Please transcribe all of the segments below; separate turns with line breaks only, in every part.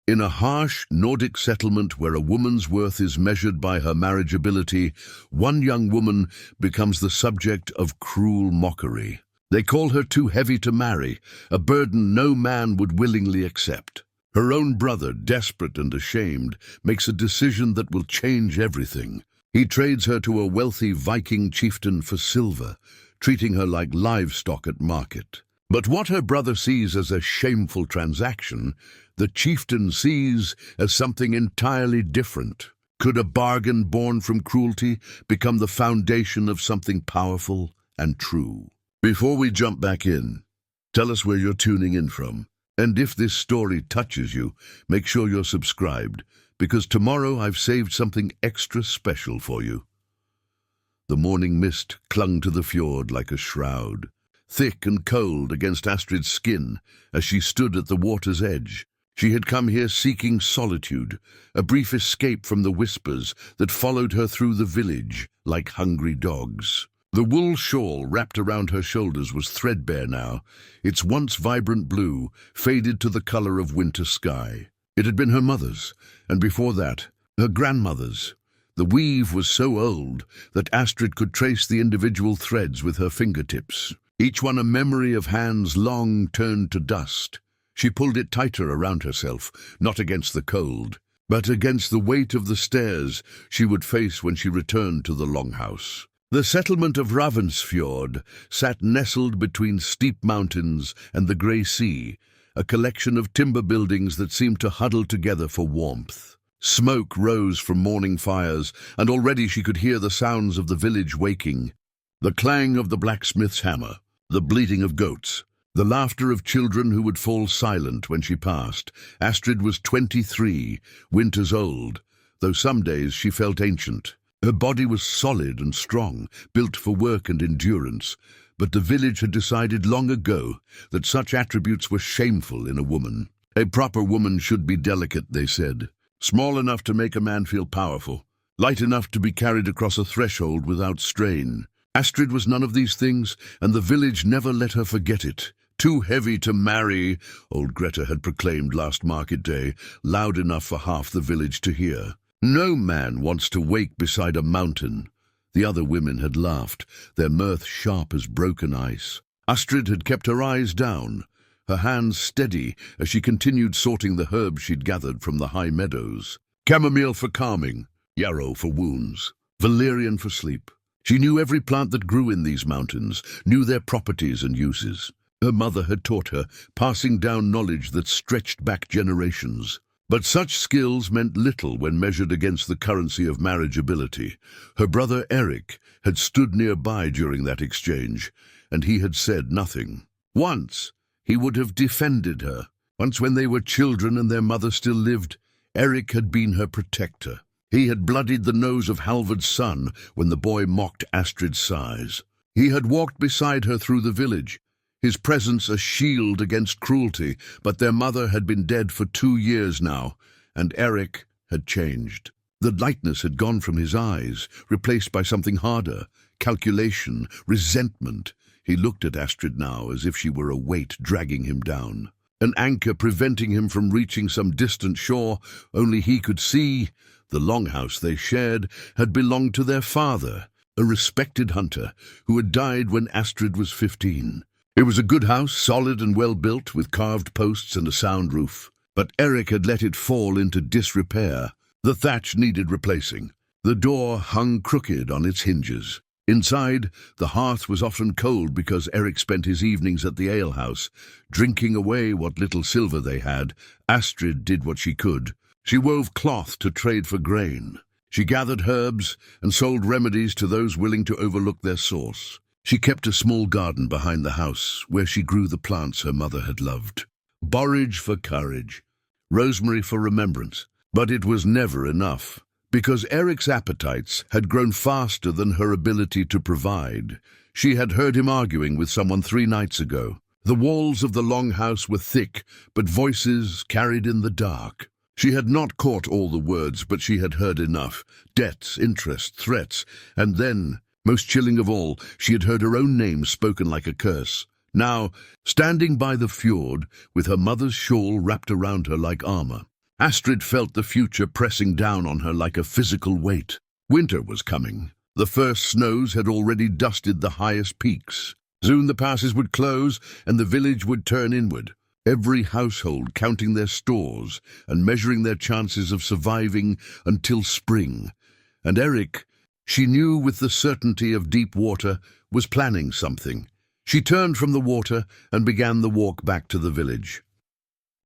In a harsh Nordic settlement where a woman's worth is measured by her marriageability, one young woman becomes the subject of cruel mockery. They call her too heavy to marry, a burden no man would willingly accept. Her own brother, desperate and ashamed, makes a decision that will change everything. He trades her to a wealthy Viking chieftain for silver, treating her like livestock at market. But what her brother sees as a shameful transaction, the chieftain sees as something entirely different. Could a bargain born from cruelty become the foundation of something powerful and true? Before we jump back in, tell us where you're tuning in from. And if this story touches you, make sure you're subscribed, because tomorrow I've saved something extra special for you. The morning mist clung to the fjord like a shroud, thick and cold against Astrid's skin as she stood at the water's edge. She had come here seeking solitude, a brief escape from the whispers that followed her through the village like hungry dogs. The wool shawl wrapped around her shoulders was threadbare now, its once vibrant blue faded to the color of winter sky. It had been her mother's, and before that, her grandmother's. The weave was so old that Astrid could trace the individual threads with her fingertips, each one a memory of hands long turned to dust. She pulled it tighter around herself, not against the cold, but against the weight of the stairs she would face when she returned to the longhouse. The settlement of Ravensfjord sat nestled between steep mountains and the grey sea, a collection of timber buildings that seemed to huddle together for warmth. Smoke rose from morning fires, and already she could hear the sounds of the village waking. The clang of the blacksmith's hammer, the bleating of goats, the laughter of children who would fall silent when she passed. Astrid was 23, winters old, though some days she felt ancient. Her body was solid and strong, built for work and endurance, but the village had decided long ago that such attributes were shameful in a woman. A proper woman should be delicate, they said, small enough to make a man feel powerful, light enough to be carried across a threshold without strain. Astrid was none of these things, and the village never let her forget it. Too heavy to marry, old Greta had proclaimed last market day, loud enough for half the village to hear. No man wants to wake beside a mountain. The other women had laughed, their mirth sharp as broken ice. Astrid had kept her eyes down, her hands steady as she continued sorting the herbs she'd gathered from the high meadows. Chamomile for calming, yarrow for wounds, valerian for sleep. She knew every plant that grew in these mountains, knew their properties and uses. Her mother had taught her, passing down knowledge that stretched back generations. But such skills meant little when measured against the currency of marriageability. Her brother Eric had stood nearby during that exchange, and he had said nothing. Once, he would have defended her. Once when they were children and their mother still lived, Eric had been her protector. He had bloodied the nose of Halvard's son when the boy mocked Astrid's size. He had walked beside her through the village, his presence a shield against cruelty, but their mother had been dead for 2 years now, and Eric had changed. The lightness had gone from his eyes, replaced by something harder, calculation, resentment. He looked at Astrid now as if she were a weight dragging him down, an anchor preventing him from reaching some distant shore only he could see. The longhouse they shared had belonged to their father, a respected hunter who had died when Astrid was 15. It was a good house, solid and well built, with carved posts and a sound roof. But Eric had let it fall into disrepair. The thatch needed replacing. The door hung crooked on its hinges. Inside, the hearth was often cold because Eric spent his evenings at the alehouse, drinking away what little silver they had. Astrid did what she could. She wove cloth to trade for grain. She gathered herbs and sold remedies to those willing to overlook their source. She kept a small garden behind the house where she grew the plants her mother had loved. Borage for courage, rosemary for remembrance. But it was never enough, because Eric's appetites had grown faster than her ability to provide. She had heard him arguing with someone 3 nights ago. The walls of the longhouse were thick, but voices carried in the dark. She had not caught all the words, but she had heard enough. Debts, interest, threats, and then, most chilling of all, she had heard her own name spoken like a curse. Now, standing by the fjord, with her mother's shawl wrapped around her like armor, Astrid felt the future pressing down on her like a physical weight. Winter was coming. The first snows had already dusted the highest peaks. Soon the passes would close and the village would turn inward, every household counting their stores and measuring their chances of surviving until spring. And Eric, she knew with the certainty of deep water, was planning something. She turned from the water and began the walk back to the village.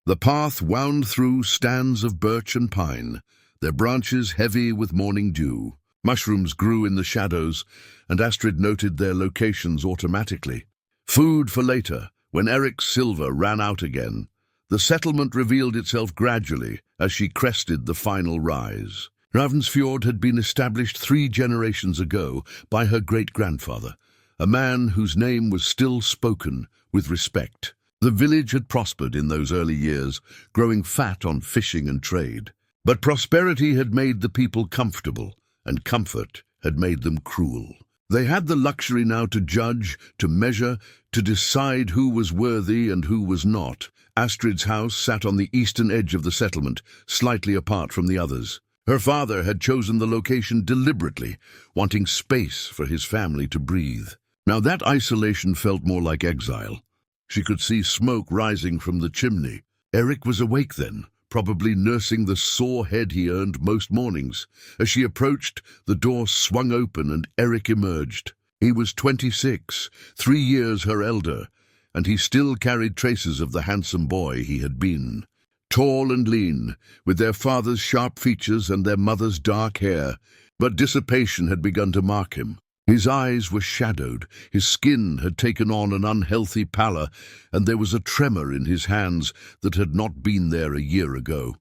The path wound through stands of birch and pine, their branches heavy with morning dew. Mushrooms grew in the shadows, and Astrid noted their locations automatically. Food for later, when Eric's silver ran out again. The settlement revealed itself gradually as she crested the final rise. Ravnsfjord had been established 3 generations ago by her great-grandfather, a man whose name was still spoken with respect. The village had prospered in those early years, growing fat on fishing and trade. But prosperity had made the people comfortable, and comfort had made them cruel. They had the luxury now to judge, to measure, to decide who was worthy and who was not. Astrid's house sat on the eastern edge of the settlement, slightly apart from the others. Her father had chosen the location deliberately, wanting space for his family to breathe. Now that isolation felt more like exile. She could see smoke rising from the chimney. Eric was awake then, probably nursing the sore head he earned most mornings. As she approached, the door swung open and Eric emerged. He was 26, 3 years her elder, and he still carried traces of the handsome boy he had been. Tall and lean, with their father's sharp features and their mother's dark hair, but dissipation had begun to mark him. His eyes were shadowed, his skin had taken on an unhealthy pallor, and there was a tremor in his hands that had not been there a year ago.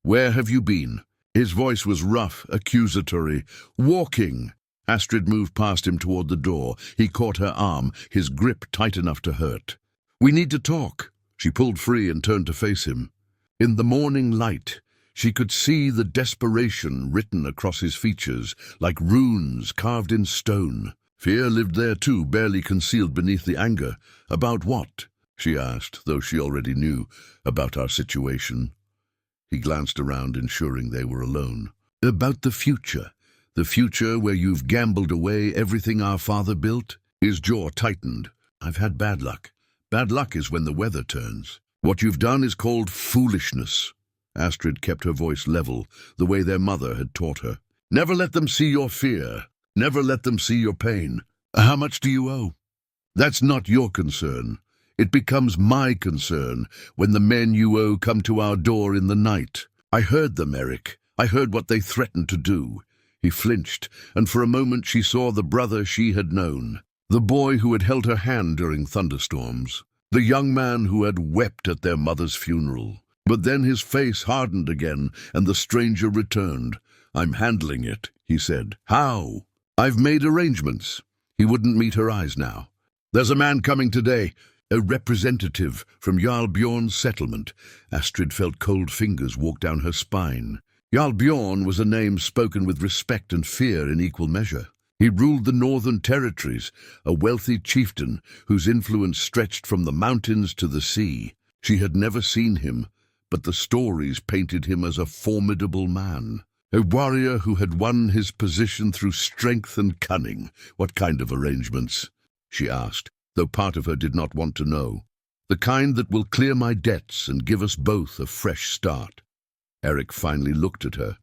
"Where have you been?" His voice was rough, accusatory. "Walking." Astrid moved past him toward the door. He caught her arm, his grip tight enough to hurt. "We need to talk." She pulled free and turned to face him. In the morning light, she could see the desperation written across his features, like runes carved in stone. Fear lived there too, barely concealed beneath the anger. "About what?" she asked, though she already knew. "About our situation." He glanced around, ensuring they were alone. "About the future where you've gambled away everything our father built." His jaw tightened. "I've had bad luck. Bad luck is when the weather turns. What you've done is called foolishness." Astrid kept her voice level, the way their mother had taught her. "Never let them see your fear. Never let them see your pain. How much do you owe? That's not your concern. It becomes my concern when the men you owe come to our door in the night. I heard them, Eric. I heard what they threatened to do." He flinched, and for a moment she saw the brother she had known, the boy who had held her hand during thunderstorms, the young man who had wept at their mother's funeral. But then his face hardened again, and the stranger returned. "I'm handling it," he said. "How?" "I've made arrangements." He wouldn't meet her eyes now. "There's a man coming today, a representative from Jarl Bjorn's settlement." Astrid felt cold fingers walk down her spine. Jarl Bjorn was a name spoken with respect and fear in equal measure. He ruled the northern territories, a wealthy chieftain whose influence stretched from the mountains to the sea. She had never seen him, but the stories painted him as a formidable man, a warrior who had won his position through strength and cunning. "What kind of arrangements?" she asked, though part of her did not want to know. "The kind that will clear my debts and give us both a fresh start." Eric finally looked at her,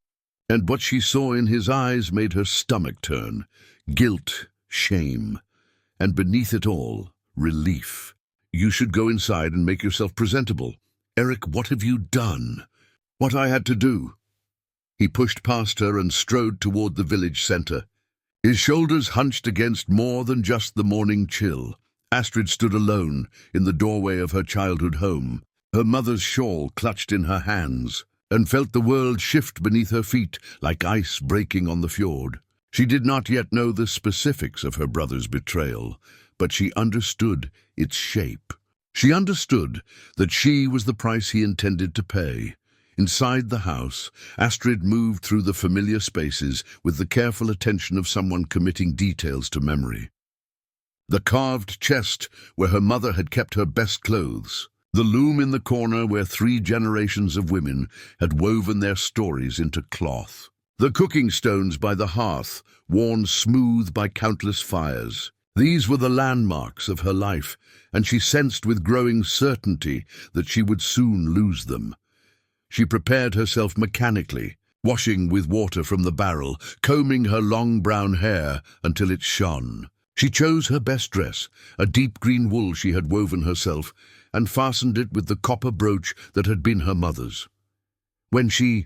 and what she saw in his eyes made her stomach turn. Guilt, shame, and beneath it all, relief. "You should go inside and make yourself presentable." "Eric, what have you done?" "What I had to do." He pushed past her and strode toward the village center. His shoulders hunched against more than just the morning chill. Astrid stood alone in the doorway of her childhood home, her mother's shawl clutched in her hands, and felt the world shift beneath her feet like ice breaking on the fjord. She did not yet know the specifics of her brother's betrayal, but she understood its shape. She understood that she was the price he intended to pay. Inside the house, Astrid moved through the familiar spaces with the careful attention of someone committing details to memory. The carved chest where her mother had kept her best clothes, The loom in the corner where 3 generations of women had woven their stories into cloth. The cooking stones by the hearth, worn smooth by countless fires. These were the landmarks of her life, and she sensed with growing certainty that she would soon lose them. She prepared herself mechanically, washing with water from the barrel, combing her long brown hair until it shone. She chose her best dress, a deep green wool she had woven herself, and fastened it with the copper brooch that had been her mother's. When she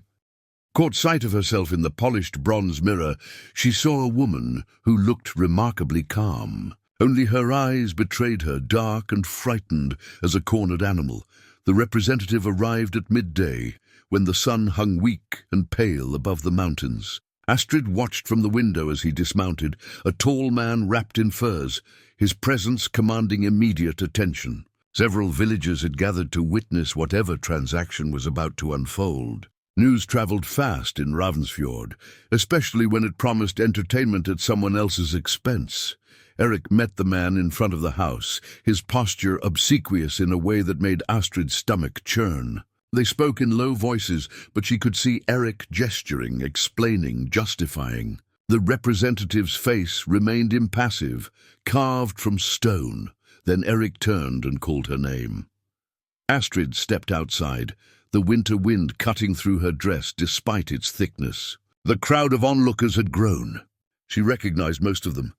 caught sight of herself in the polished bronze mirror, she saw a woman who looked remarkably calm. Only her eyes betrayed her, dark and frightened as a cornered animal. The representative arrived at midday, when the sun hung weak and pale above the mountains. Astrid watched from the window as he dismounted, a tall man wrapped in furs, his presence commanding immediate attention. Several villagers had gathered to witness whatever transaction was about to unfold. News travelled fast in Ravensfjord, especially when it promised entertainment at someone else's expense. Eric met the man in front of the house, his posture obsequious in a way that made Astrid's stomach churn. They spoke in low voices, but she could see Eric gesturing, explaining, justifying. The representative's face remained impassive, carved from stone. Then Eric turned and called her name. Astrid stepped outside, the winter wind cutting through her dress despite its thickness. The crowd of onlookers had grown. She recognized most of them.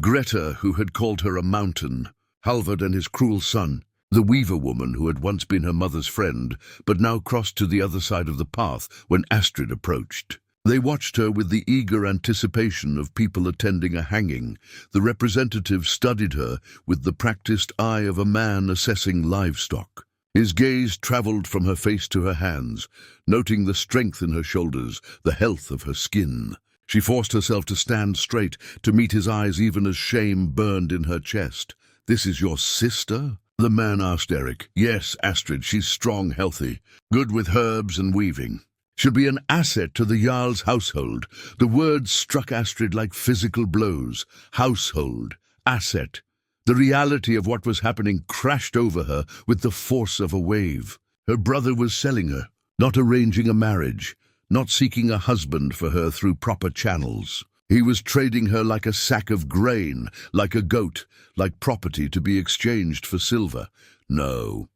Greta, who had called her a mountain, Halvard and his cruel son, the weaver woman who had once been her mother's friend, but now crossed to the other side of the path when Astrid approached. They watched her with the eager anticipation of people attending a hanging. The representative studied her with the practiced eye of a man assessing livestock. His gaze traveled from her face to her hands, noting the strength in her shoulders, the health of her skin. She forced herself to stand straight, to meet his eyes even as shame burned in her chest. "This is your sister?" the man asked Eric. "Yes, Astrid, she's strong, healthy, good with herbs and weaving. She'll be an asset to the Jarl's household." The words struck Astrid like physical blows. Household, asset. The reality of what was happening crashed over her with the force of a wave. Her brother was selling her, not arranging a marriage, not seeking a husband for her through proper channels. He was trading her like a sack of grain, like a goat, like property to be exchanged for silver. No.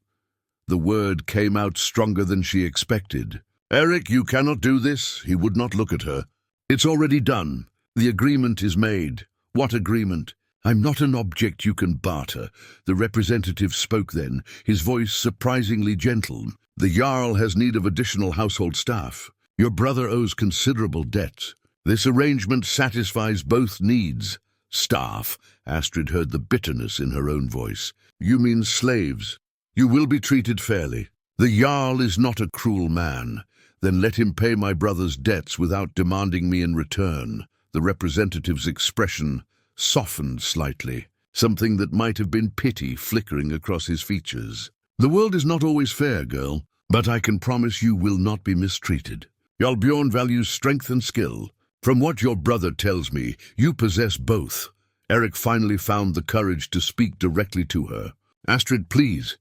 The word came out stronger than she expected. "Eric, you cannot do this." He would not look at her. "It's already done. The agreement is made." "What agreement?" "I'm not an object you can barter." The representative spoke then, his voice surprisingly gentle. "The Jarl has need of additional household staff. Your brother owes considerable debts. This arrangement satisfies both needs." "Staff," Astrid heard the bitterness in her own voice. "You mean slaves. You will be treated fairly. The Jarl is not a cruel man. Then let him pay my brother's debts without demanding me in return." The representative's expression softened slightly, something that might have been pity flickering across his features. "The world is not always fair, girl, but I can promise you will not be mistreated. Jarl Bjorn values strength and skill. From what your brother tells me, you possess both." Eric finally found the courage to speak directly to her. "Astrid, please.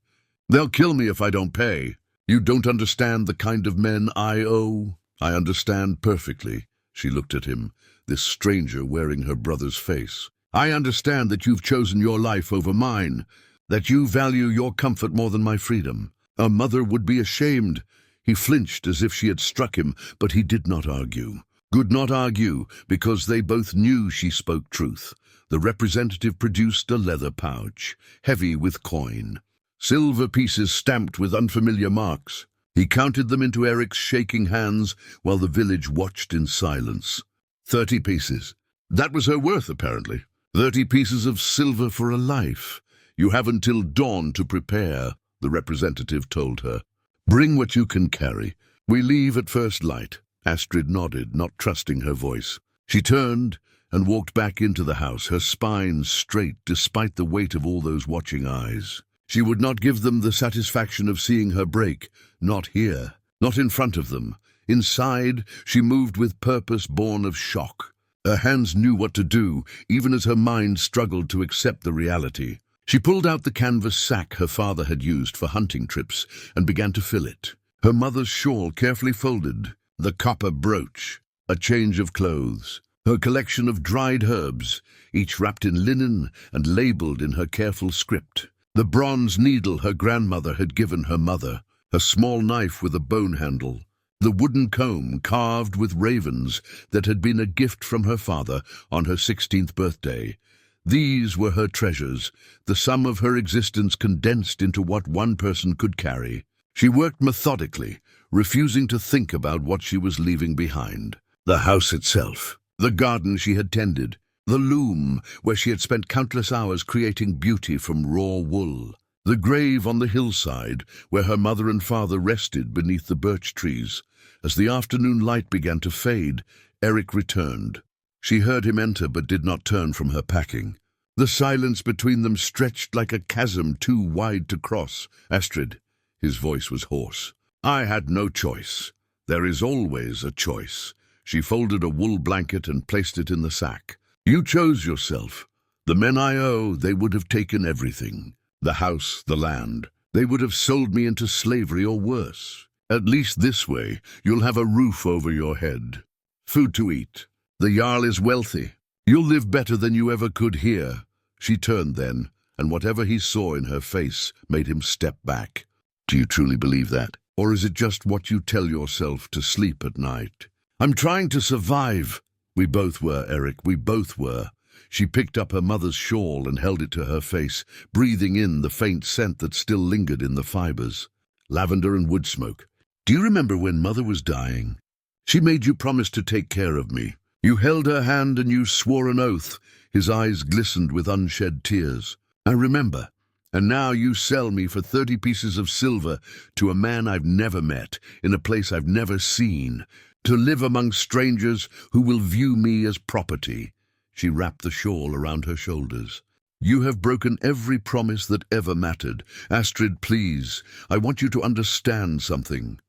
They'll kill me if I don't pay. You don't understand the kind of men I owe." "I understand perfectly." She looked at him, this stranger wearing her brother's face. "I understand that you've chosen your life over mine, that you value your comfort more than my freedom. A mother would be ashamed." He flinched as if she had struck him, but he did not argue. Could not argue, because they both knew she spoke truth. The representative produced a leather pouch, heavy with coin. Silver pieces stamped with unfamiliar marks. He counted them into Eric's shaking hands while the village watched in silence. 30 pieces. That was her worth, apparently. 30 pieces of silver for a life. "You have until dawn to prepare," the representative told her. "Bring what you can carry. We leave at first light." Astrid nodded, not trusting her voice. She turned and walked back into the house, her spine straight despite the weight of all those watching eyes. She would not give them the satisfaction of seeing her break. Not here, not in front of them. Inside, she moved with purpose born of shock. Her hands knew what to do, even as her mind struggled to accept the reality. She pulled out the canvas sack her father had used for hunting trips and began to fill it. Her mother's shawl carefully folded, the copper brooch, a change of clothes, her collection of dried herbs, each wrapped in linen and labeled in her careful script. The bronze needle her grandmother had given her mother, a small knife with a bone handle, the wooden comb carved with ravens that had been a gift from her father on her 16th birthday. These were her treasures, the sum of her existence condensed into what one person could carry. She worked methodically, refusing to think about what she was leaving behind. The house itself, the garden she had tended, the loom where she had spent countless hours creating beauty from raw wool, the grave on the hillside where her mother and father rested beneath the birch trees. As the afternoon light began to fade, Eric returned. She heard him enter but did not turn from her packing. The silence between them stretched like a chasm too wide to cross. "Astrid," his voice was hoarse. "I had no choice. There is always a choice." She folded a wool blanket and placed it in the sack. "You chose yourself. The men I owe, they would have taken everything. The house, the land. They would have sold me into slavery or worse. At least this way, you'll have a roof over your head. Food to eat. The Jarl is wealthy. You'll live better than you ever could here." She turned then, and whatever he saw in her face made him step back. "Do you truly believe that? Or is it just what you tell yourself to sleep at night?" "I'm trying to survive." "We both were, Eric, we both were." She picked up her mother's shawl and held it to her face, breathing in the faint scent that still lingered in the fibers. Lavender and wood smoke. "Do you remember when Mother was dying? She made you promise to take care of me. You held her hand and you swore an oath." His eyes glistened with unshed tears. "I remember. And now you sell me for 30 pieces of silver to a man I've never met, in a place I've never seen, to live among strangers who will view me as property." She wrapped the shawl around her shoulders. "You have broken every promise that ever mattered. Astrid, please, I want you to understand something."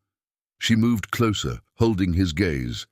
She moved closer, holding his gaze.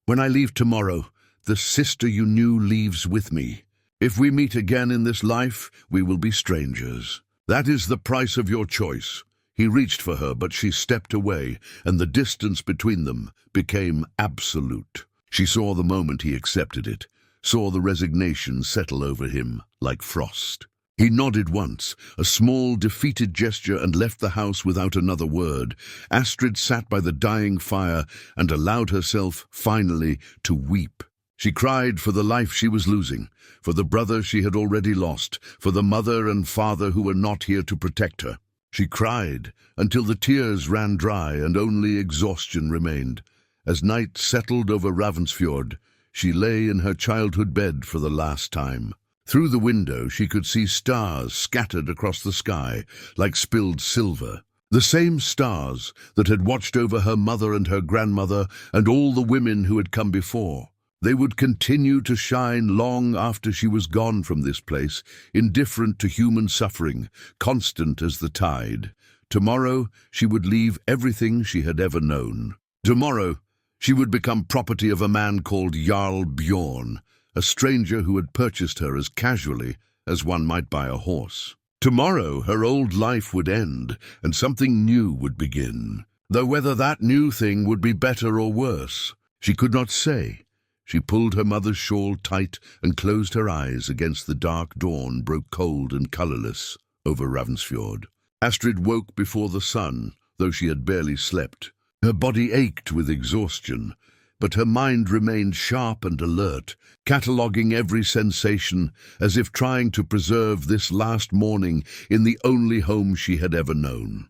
"When I leave tomorrow, the sister you knew leaves with me. If we meet again in this life, we will be strangers. That is the price of your choice." He reached for her, but she stepped away, and the distance between them became absolute. She saw the moment he accepted it, saw the resignation settle over him like frost. He nodded once, a small, defeated gesture, and left the house without another word. Astrid sat by the dying fire and allowed herself, finally, to weep. She cried for the life she was losing, for the brother she had already lost, for the mother and father who were not here to protect her. She cried until the tears ran dry and only exhaustion remained. As night settled over Ravensfjord, she lay in her childhood bed for the last time. Through the window she could see stars scattered across the sky like spilled silver. The same stars that had watched over her mother and her grandmother and all the women who had come before. They would continue to shine long after she was gone from this place, indifferent to human suffering, constant as the tide. Tomorrow she would leave everything she had ever known. Tomorrow she would become property of a man called Jarl Bjorn, a stranger who had purchased her as casually as one might buy a horse. Tomorrow her old life would end, and something new would begin. Though whether that new thing would be better or worse, she could not say. She pulled her mother's shawl tight and closed her eyes against the dark dawn broke cold and colourless over Ravensfjord. Astrid woke before the sun, though she had barely slept. Her body ached with exhaustion, but her mind remained sharp and alert, cataloguing every sensation as if trying to preserve this last morning in the only home she had ever known.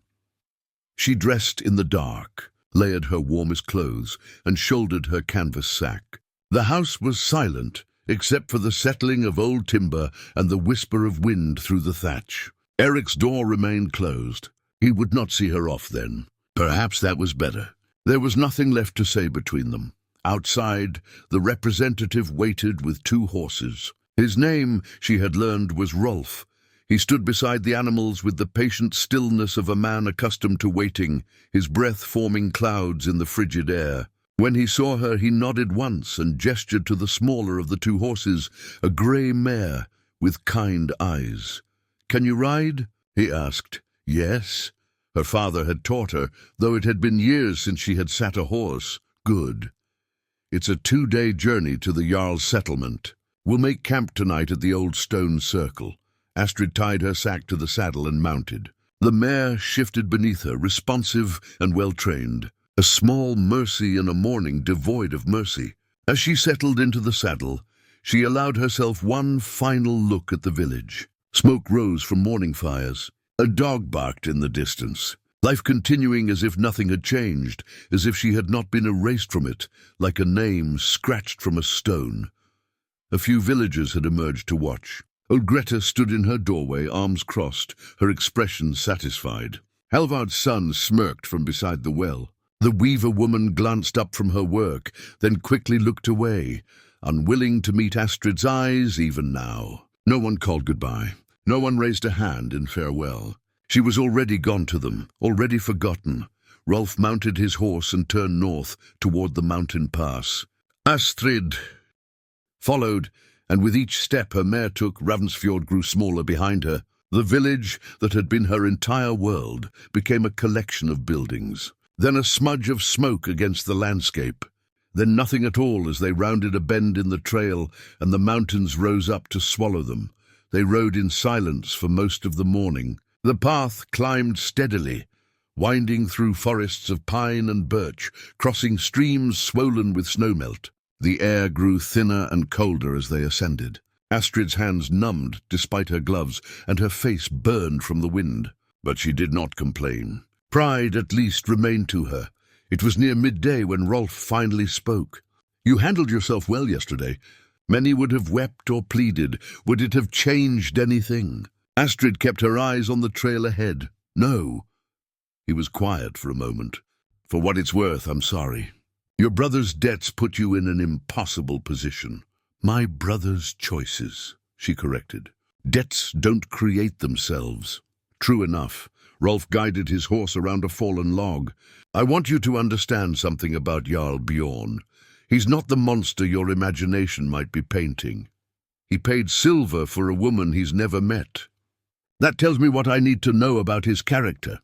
She dressed in the dark, layered her warmest clothes, and shouldered her canvas sack. The house was silent, except for the settling of old timber and the whisper of wind through the thatch. Eric's door remained closed. He would not see her off then. Perhaps that was better. There was nothing left to say between them. Outside, the representative waited with 2 horses. His name, she had learned, was Rolf. He stood beside the animals with the patient stillness of a man accustomed to waiting, his breath forming clouds in the frigid air. When he saw her, he nodded once and gestured to the smaller of the 2 horses, a grey mare with kind eyes. "Can you ride?" he asked. Yes. Her father had taught her, though it had been years since she had sat a horse. Good. "It's a 2-day journey to the Jarl's settlement. We'll make camp tonight at the old stone circle." Astrid tied her sack to the saddle and mounted. The mare shifted beneath her, responsive and well-trained. A small mercy in a morning devoid of mercy. As she settled into the saddle, she allowed herself one final look at the village. Smoke rose from morning fires. A dog barked in the distance. Life continuing as if nothing had changed, as if she had not been erased from it, like a name scratched from a stone. A few villagers had emerged to watch. Old Greta stood in her doorway, arms crossed, her expression satisfied. Halvard's son smirked from beside the well. The weaver woman glanced up from her work, then quickly looked away, unwilling to meet Astrid's eyes even now. No one called goodbye. No one raised a hand in farewell. She was already gone to them, already forgotten. Rolf mounted his horse and turned north toward the mountain pass. Astrid followed, and with each step her mare took, Ravnsfjord grew smaller behind her. The village that had been her entire world became a collection of buildings. Then a smudge of smoke against the landscape. Then nothing at all as they rounded a bend in the trail and the mountains rose up to swallow them. They rode in silence for most of the morning. The path climbed steadily, winding through forests of pine and birch, crossing streams swollen with snowmelt. The air grew thinner and colder as they ascended. Astrid's hands numbed despite her gloves, and her face burned from the wind. But she did not complain. Pride at least remained to her. It was near midday when Rolf finally spoke. "You handled yourself well yesterday. Many would have wept or pleaded. Would it have changed anything?" Astrid kept her eyes on the trail ahead. "No." He was quiet for a moment. "For what it's worth, I'm sorry. Your brother's debts put you in an impossible position." "My brother's choices," she corrected. "Debts don't create themselves." True enough. Rolf guided his horse around a fallen log. "I want you to understand something about Jarl Bjorn. He's not the monster your imagination might be painting. He paid silver for a woman he's never met. That tells me what I need to know about his character."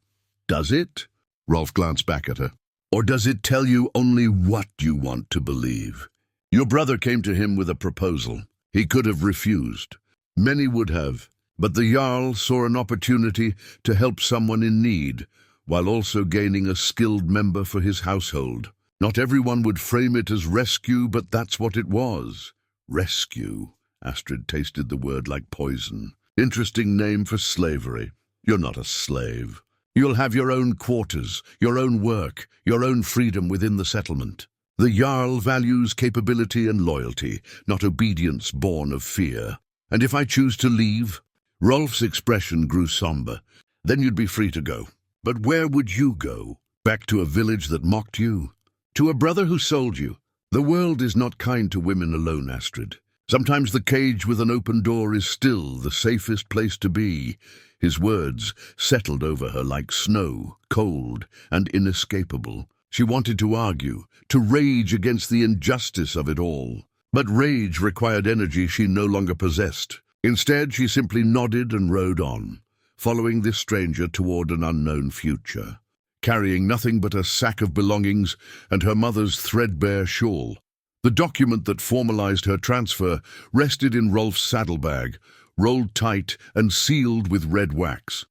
"Does it?" Rolf glanced back at her. "Or does it tell you only what you want to believe? Your brother came to him with a proposal. He could have refused. Many would have. But the Jarl saw an opportunity to help someone in need, while also gaining a skilled member for his household. Not everyone would frame it as rescue, but that's what it was. Rescue. Astrid tasted the word like poison. Interesting name for slavery. You're not a slave. You'll have your own quarters, your own work, your own freedom within the settlement. The Jarl values capability and loyalty, not obedience born of fear. And if I choose to leave?" Rolf's expression grew somber. "Then you'd be free to go. But where would you go? Back to a village that mocked you? To a brother who sold you? The world is not kind to women alone, Astrid. Sometimes the cage with an open door is still the safest place to be." His words settled over her like snow, cold and inescapable. She wanted to argue, to rage against the injustice of it all. But rage required energy she no longer possessed. Instead, she simply nodded and rode on, following this stranger toward an unknown future, carrying nothing but a sack of belongings and her mother's threadbare shawl. The document that formalized her transfer rested in Rolf's saddlebag, rolled tight and sealed with red wax.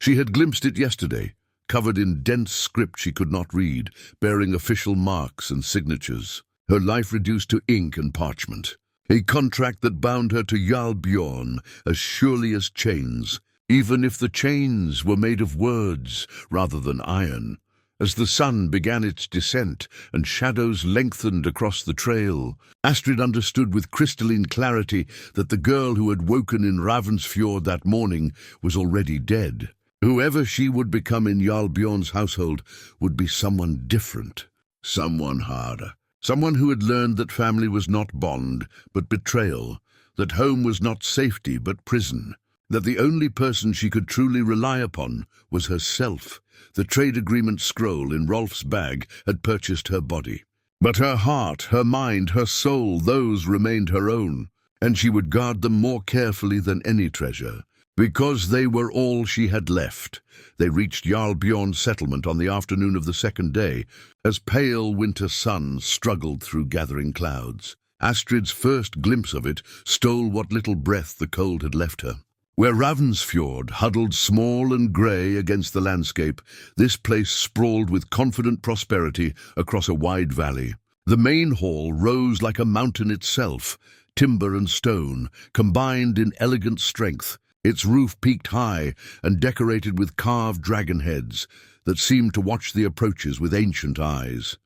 She had glimpsed it yesterday, covered in dense script she could not read, bearing official marks and signatures. Her life reduced to ink and parchment. A contract that bound her to Jarl Bjorn as surely as chains, even if the chains were made of words rather than iron. As the sun began its descent and shadows lengthened across the trail, Astrid understood with crystalline clarity that the girl who had woken in Ravnsfjord that morning was already dead. Whoever she would become in Jarl Bjorn's household would be someone different, someone harder. Someone who had learned that family was not bond, but betrayal, that home was not safety, but prison, that the only person she could truly rely upon was herself. The trade agreement scroll in Rolf's bag had purchased her body. But her heart, her mind, her soul, those remained her own, and she would guard them more carefully than any treasure. Because they were all she had left, they reached Jarl Bjorn's settlement on the afternoon of the second day, as pale winter sun struggled through gathering clouds. Astrid's first glimpse of it stole what little breath the cold had left her. Where Ravnsfjord huddled small and grey against the landscape, this place sprawled with confident prosperity across a wide valley. The main hall rose like a mountain itself, timber and stone, combined in elegant strength. Its roof peaked high and decorated with carved dragon heads that seemed to watch the approaches with ancient eyes.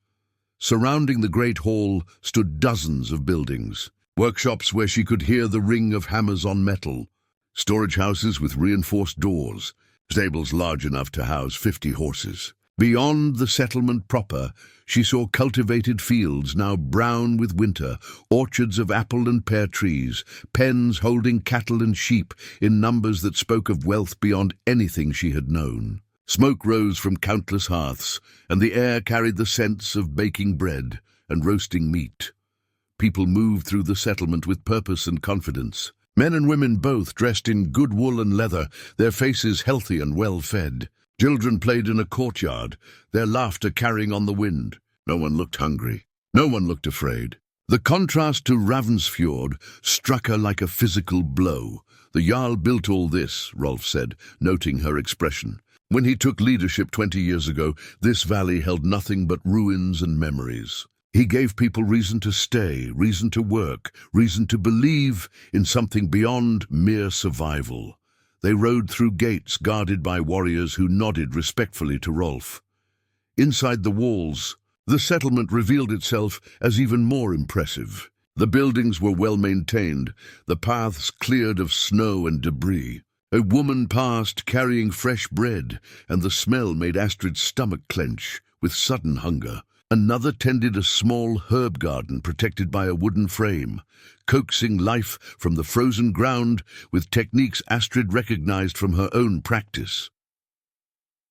Surrounding the great hall stood dozens of buildings, workshops where she could hear the ring of hammers on metal, storage houses with reinforced doors, stables large enough to house 50 horses. Beyond the settlement proper, she saw cultivated fields now brown with winter, orchards of apple and pear trees, pens holding cattle and sheep in numbers that spoke of wealth beyond anything she had known. Smoke rose from countless hearths, and the air carried the scents of baking bread and roasting meat. People moved through the settlement with purpose and confidence. Men and women both dressed in good wool and leather, their faces healthy and well-fed. Children played in a courtyard, their laughter carrying on the wind. No one looked hungry. No one looked afraid. The contrast to Ravnsfjord struck her like a physical blow. The Jarl built all this, Rolf said, noting her expression. When he took leadership 20 years ago, this valley held nothing but ruins and memories. He gave people reason to stay, reason to work, reason to believe in something beyond mere survival. They rode through gates guarded by warriors who nodded respectfully to Rolf. Inside the walls, the settlement revealed itself as even more impressive. The buildings were well maintained, the paths cleared of snow and debris. A woman passed carrying fresh bread, and the smell made Astrid's stomach clench with sudden hunger. Another tended a small herb garden protected by a wooden frame, coaxing life from the frozen ground with techniques Astrid recognized from her own practice.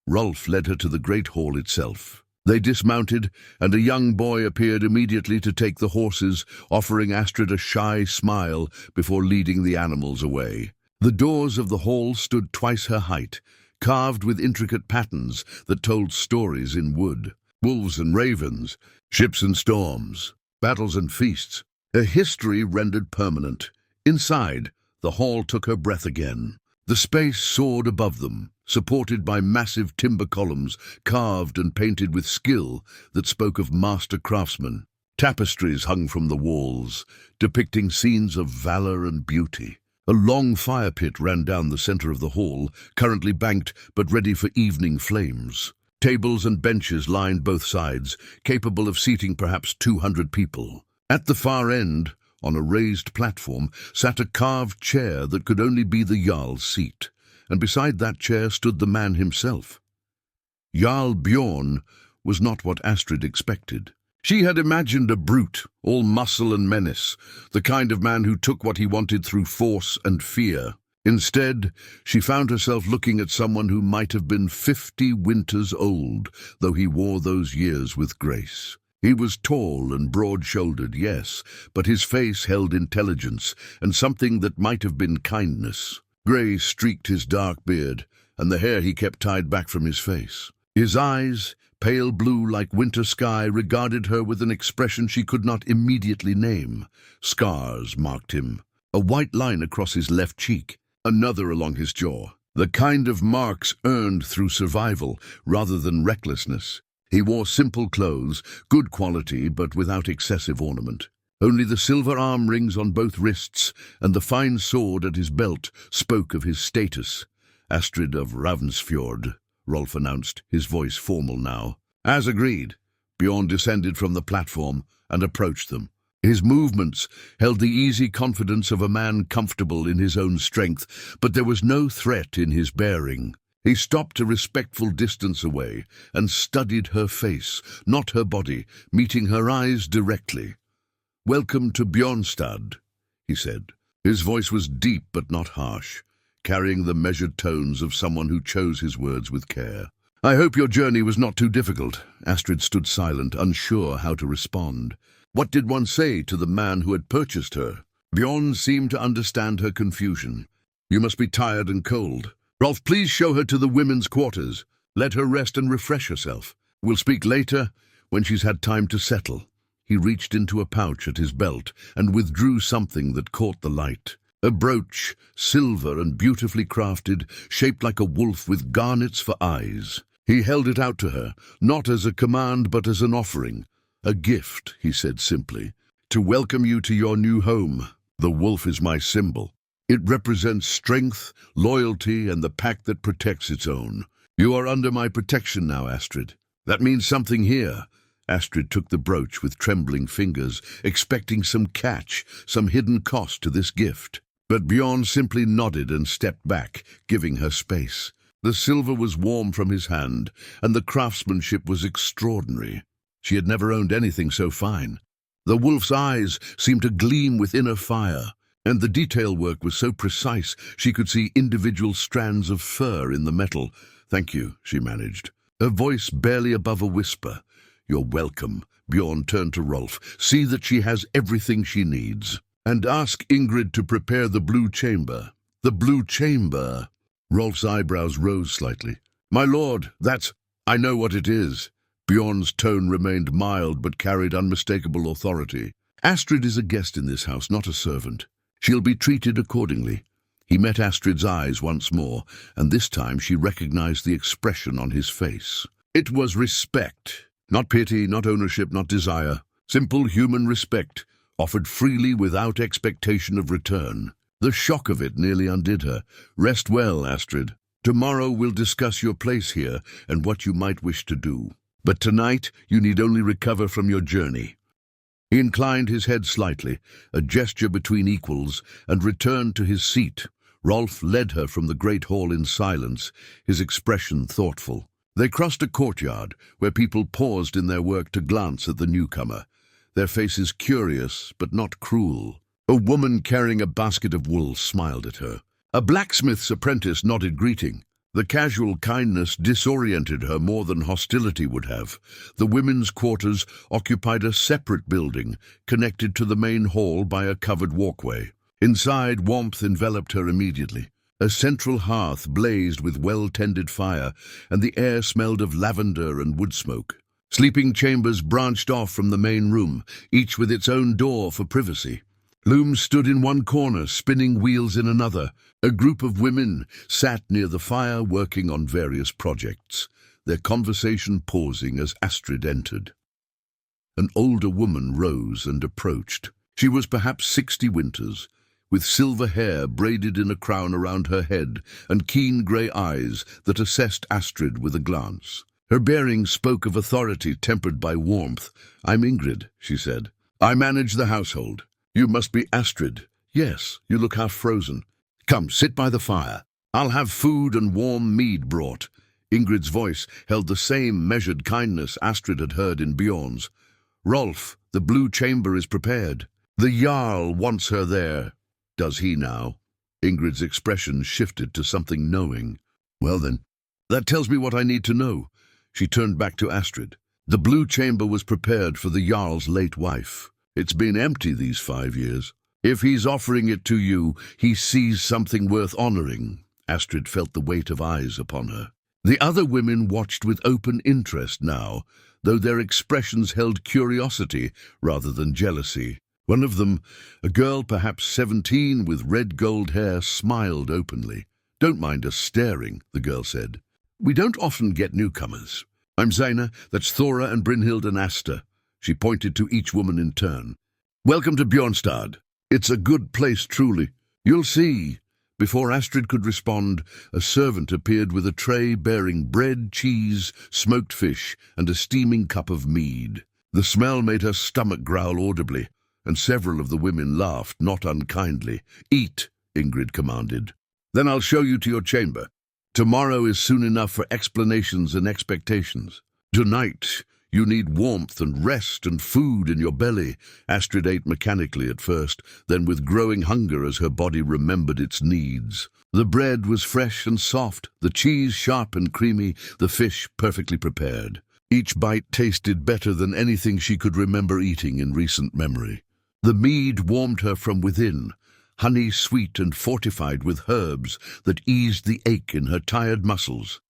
Rolf led her to the great hall itself. They dismounted, and a young boy appeared immediately to take the horses, offering Astrid a shy smile before leading the animals away. The doors of the hall stood twice her height, carved with intricate patterns that told stories in wood. Wolves and ravens, ships and storms, battles and feasts, a history rendered permanent. Inside, the hall took her breath again. The space soared above them, supported by massive timber columns carved and painted with skill that spoke of master craftsmen. Tapestries hung from the walls, depicting scenes of valor and beauty. A long fire pit ran down the center of the hall, currently banked but ready for evening flames. Tables and benches lined both sides, capable of seating perhaps 200 people. At the far end, on a raised platform, sat a carved chair that could only be the Jarl's seat, and beside that chair stood the man himself. Jarl Bjorn was not what Astrid expected. She had imagined a brute, all muscle and menace, the kind of man who took what he wanted through force and fear. Instead, she found herself looking at someone who might have been 50 winters old, though he wore those years with grace. He was tall and broad-shouldered, yes, but his face held intelligence and something that might have been kindness. Grey streaked his dark beard, and the hair he kept tied back from his face. His eyes, pale blue like winter sky, regarded her with an expression she could not immediately name. Scars marked him, a white line across his left cheek, another along his jaw, the kind of marks earned through survival rather than recklessness. He wore simple clothes, good quality but without excessive ornament. Only the silver arm rings on both wrists and the fine sword at his belt spoke of his status. Astrid of Ravnsfjord, Rolf announced, his voice formal now. As agreed, Bjorn descended from the platform and approached them. His movements held the easy confidence of a man comfortable in his own strength, but there was no threat in his bearing. He stopped a respectful distance away and studied her face, not her body, meeting her eyes directly. "Welcome to Bjornstad," he said. His voice was deep but not harsh, carrying the measured tones of someone who chose his words with care. "I hope your journey was not too difficult." Astrid stood silent, unsure how to respond. What did one say to the man who had purchased her? Bjorn seemed to understand her confusion. You must be tired and cold. Rolf, please show her to the women's quarters. Let her rest and refresh herself. We'll speak later, when she's had time to settle." He reached into a pouch at his belt and withdrew something that caught the light. A brooch, silver and beautifully crafted, shaped like a wolf with garnets for eyes. He held it out to her, not as a command but as an offering. "A gift," he said simply, "to welcome you to your new home. The wolf is my symbol. It represents strength, loyalty, and the pack that protects its own. You are under my protection now, Astrid. That means something here." Astrid took the brooch with trembling fingers, expecting some catch, some hidden cost to this gift. But Bjorn simply nodded and stepped back, giving her space. The silver was warm from his hand, and the craftsmanship was extraordinary. She had never owned anything so fine. The wolf's eyes seemed to gleam with inner fire, and the detail work was so precise she could see individual strands of fur in the metal. "Thank you," she managed, her voice barely above a whisper. "You're welcome." Bjorn turned to Rolf. "See that she has everything she needs. And ask Ingrid to prepare the blue chamber." "The blue chamber?" Rolf's eyebrows rose slightly. "My lord, I know what it is." Bjorn's tone remained mild but carried unmistakable authority. "Astrid is a guest in this house, not a servant. She'll be treated accordingly." He met Astrid's eyes once more, and this time she recognized the expression on his face. It was respect. Not pity, not ownership, not desire. Simple human respect, offered freely without expectation of return. The shock of it nearly undid her. "Rest well, Astrid. Tomorrow we'll discuss your place here and what you might wish to do. But tonight you need only recover from your journey." He inclined his head slightly, a gesture between equals, and returned to his seat. Rolf led her from the great hall in silence, his expression thoughtful. They crossed a courtyard, where people paused in their work to glance at the newcomer, their faces curious but not cruel. A woman carrying a basket of wool smiled at her. A blacksmith's apprentice nodded greeting. The casual kindness disoriented her more than hostility would have. The women's quarters occupied a separate building, connected to the main hall by a covered walkway. Inside, warmth enveloped her immediately. A central hearth blazed with well-tended fire, and the air smelled of lavender and wood smoke. Sleeping chambers branched off from the main room, each with its own door for privacy. Looms stood in one corner, spinning wheels in another. A group of women sat near the fire working on various projects, their conversation pausing as Astrid entered. An older woman rose and approached. She was perhaps 60 winters, with silver hair braided in a crown around her head and keen grey eyes that assessed Astrid with a glance. Her bearing spoke of authority tempered by warmth. "I'm Ingrid," she said. "I manage the household. You must be Astrid." "Yes, you look half frozen." "Come, sit by the fire. I'll have food and warm mead brought." Ingrid's voice held the same measured kindness Astrid had heard in Bjorn's. "Rolf, the blue chamber is prepared. The Jarl wants her there." "Does he now?" Ingrid's expression shifted to something knowing. "Well then, that tells me what I need to know." She turned back to Astrid. "The blue chamber was prepared for the Jarl's late wife. It's been empty these 5 years. If he's offering it to you, he sees something worth honoring." Astrid felt the weight of eyes upon her. The other women watched with open interest now, though their expressions held curiosity rather than jealousy. One of them, a girl perhaps 17 with red gold hair, smiled openly. "Don't mind us staring," the girl said. "We don't often get newcomers. I'm Zaina, that's Thora and Brynhild and Asta." She pointed to each woman in turn. "Welcome to Bjornstad. It's a good place, truly. You'll see." Before Astrid could respond, a servant appeared with a tray bearing bread, cheese, smoked fish, and a steaming cup of mead. The smell made her stomach growl audibly, and several of the women laughed, not unkindly. "Eat," Ingrid commanded. "Then I'll show you to your chamber. Tomorrow is soon enough for explanations and expectations. Tonight, you need warmth and rest and food in your belly." Astrid ate mechanically at first, then with growing hunger as her body remembered its needs. The bread was fresh and soft, the cheese sharp and creamy, the fish perfectly prepared. Each bite tasted better than anything she could remember eating in recent memory. The mead warmed her from within, honey sweet and fortified with herbs that eased the ache in her tired muscles.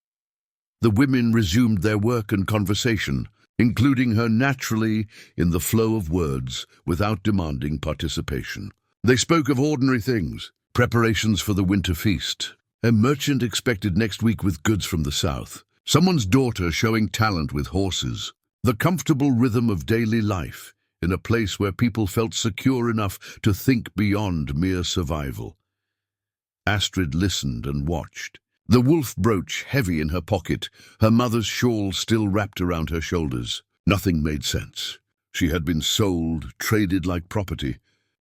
The women resumed their work and conversation, including her naturally in the flow of words without demanding participation. They spoke of ordinary things, preparations for the winter feast, a merchant expected next week with goods from the south, someone's daughter showing talent with horses, the comfortable rhythm of daily life in a place where people felt secure enough to think beyond mere survival. Astrid listened and watched, the wolf brooch heavy in her pocket, her mother's shawl still wrapped around her shoulders. Nothing made sense. She had been sold, traded like property.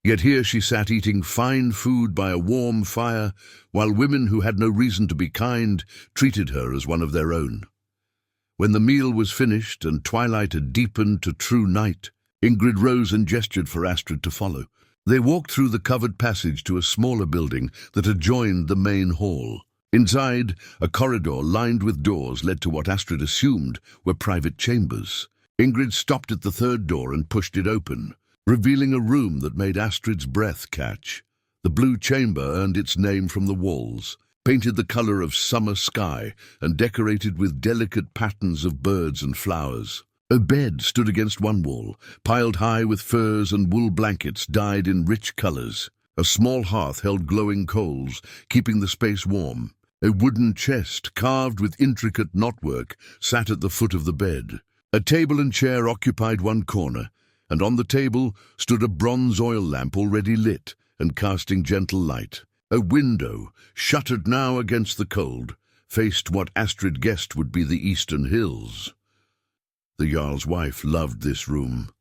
Yet here she sat eating fine food by a warm fire, while women who had no reason to be kind treated her as one of their own. When the meal was finished and twilight had deepened to true night, Ingrid rose and gestured for Astrid to follow. They walked through the covered passage to a smaller building that adjoined the main hall. Inside, a corridor lined with doors led to what Astrid assumed were private chambers. Ingrid stopped at the third door and pushed it open, revealing a room that made Astrid's breath catch. The blue chamber earned its name from the walls, painted the color of summer sky and decorated with delicate patterns of birds and flowers. A bed stood against one wall, piled high with furs and wool blankets dyed in rich colors. A small hearth held glowing coals, keeping the space warm. A wooden chest, carved with intricate knotwork, sat at the foot of the bed. A table and chair occupied one corner, and on the table stood a bronze oil lamp already lit and casting gentle light. A window, shuttered now against the cold, faced what Astrid guessed would be the eastern hills. The Jarl's wife loved this room,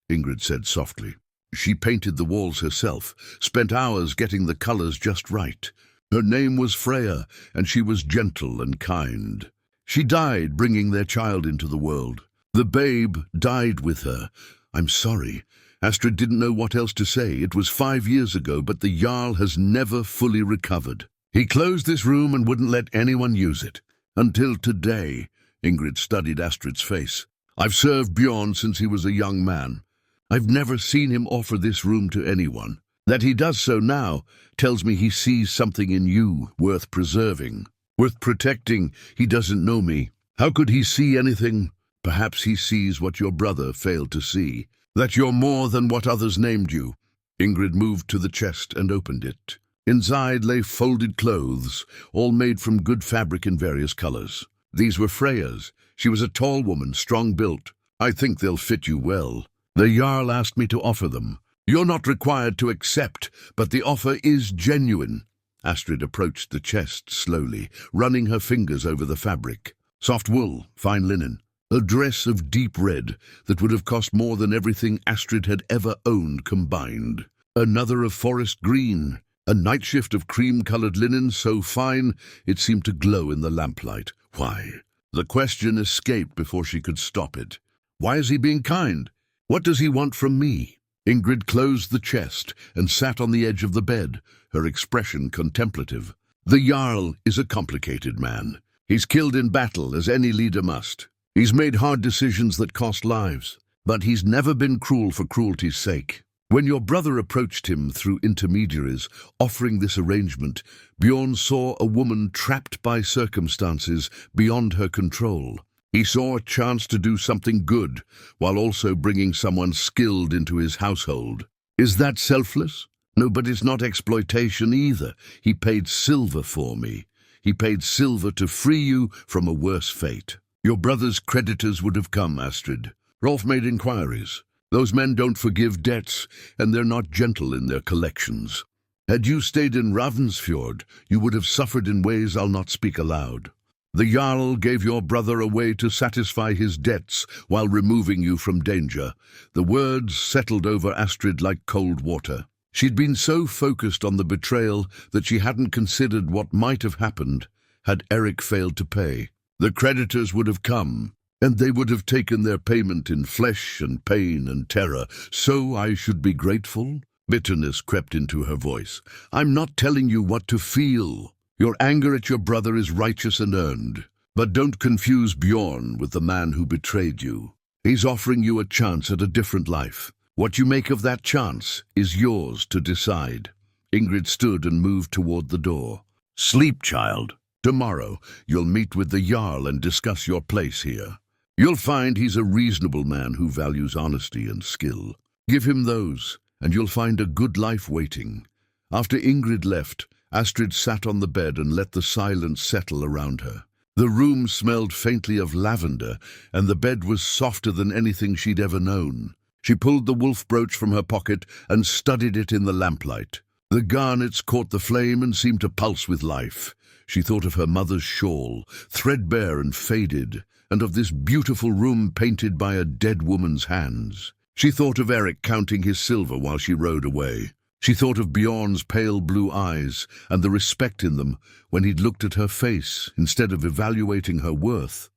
Ingrid said softly. She painted the walls herself, spent hours getting the colors just right. Her name was Freya, and she was gentle and kind. She died bringing their child into the world. The babe died with her. I'm sorry. Astrid didn't know what else to say. It was 5 years ago, but the Jarl has never fully recovered. He closed this room and wouldn't let anyone use it. Until today. Ingrid studied Astrid's face. I've served Bjorn since he was a young man. I've never seen him offer this room to anyone. That he does so now tells me he sees something in you worth preserving, worth protecting. He doesn't know me. How could he see anything? Perhaps he sees what your brother failed to see, that you're more than what others named you. Ingrid moved to the chest and opened it. Inside lay folded clothes, all made from good fabric in various colors. These were Freya's. She was a tall woman, strong-built. I think they'll fit you well. The Jarl asked me to offer them. You're not required to accept, but the offer is genuine. Astrid approached the chest slowly, running her fingers over the fabric. Soft wool, fine linen, a dress of deep red that would have cost more than everything Astrid had ever owned combined. Another of forest green, a nightshift of cream-colored linen so fine it seemed to glow in the lamplight. Why? The question escaped before she could stop it. Why is he being kind? What does he want from me? Ingrid closed the chest and sat on the edge of the bed, her expression contemplative. The Jarl is a complicated man. He's killed in battle, as any leader must. He's made hard decisions that cost lives, but he's never been cruel for cruelty's sake. When your brother approached him through intermediaries, offering this arrangement, Bjorn saw a woman trapped by circumstances beyond her control. He saw a chance to do something good, while also bringing someone skilled into his household. Is that selfless? No, but it's not exploitation either. He paid silver for me. He paid silver to free you from a worse fate. Your brother's creditors would have come, Astrid. Rolf made inquiries. Those men don't forgive debts, and they're not gentle in their collections. Had you stayed in Ravensfjord, you would have suffered in ways I'll not speak aloud. The Jarl gave your brother a way to satisfy his debts while removing you from danger. The words settled over Astrid like cold water. She'd been so focused on the betrayal that she hadn't considered what might have happened had Eric failed to pay. The creditors would have come, and they would have taken their payment in flesh and pain and terror. So I should be grateful? Bitterness crept into her voice. I'm not telling you what to feel. Your anger at your brother is righteous and earned. But don't confuse Bjorn with the man who betrayed you. He's offering you a chance at a different life. What you make of that chance is yours to decide. Ingrid stood and moved toward the door. "Sleep, child. Tomorrow you'll meet with the Jarl and discuss your place here. You'll find he's a reasonable man who values honesty and skill. Give him those, and you'll find a good life waiting." After Ingrid left, Astrid sat on the bed and let the silence settle around her. The room smelled faintly of lavender, and the bed was softer than anything she'd ever known. She pulled the wolf brooch from her pocket and studied it in the lamplight. The garnets caught the flame and seemed to pulse with life. She thought of her mother's shawl, threadbare and faded, and of this beautiful room painted by a dead woman's hands. She thought of Eric counting his silver while she rode away. She thought of Bjorn's pale blue eyes and the respect in them when he'd looked at her face instead of evaluating her worth.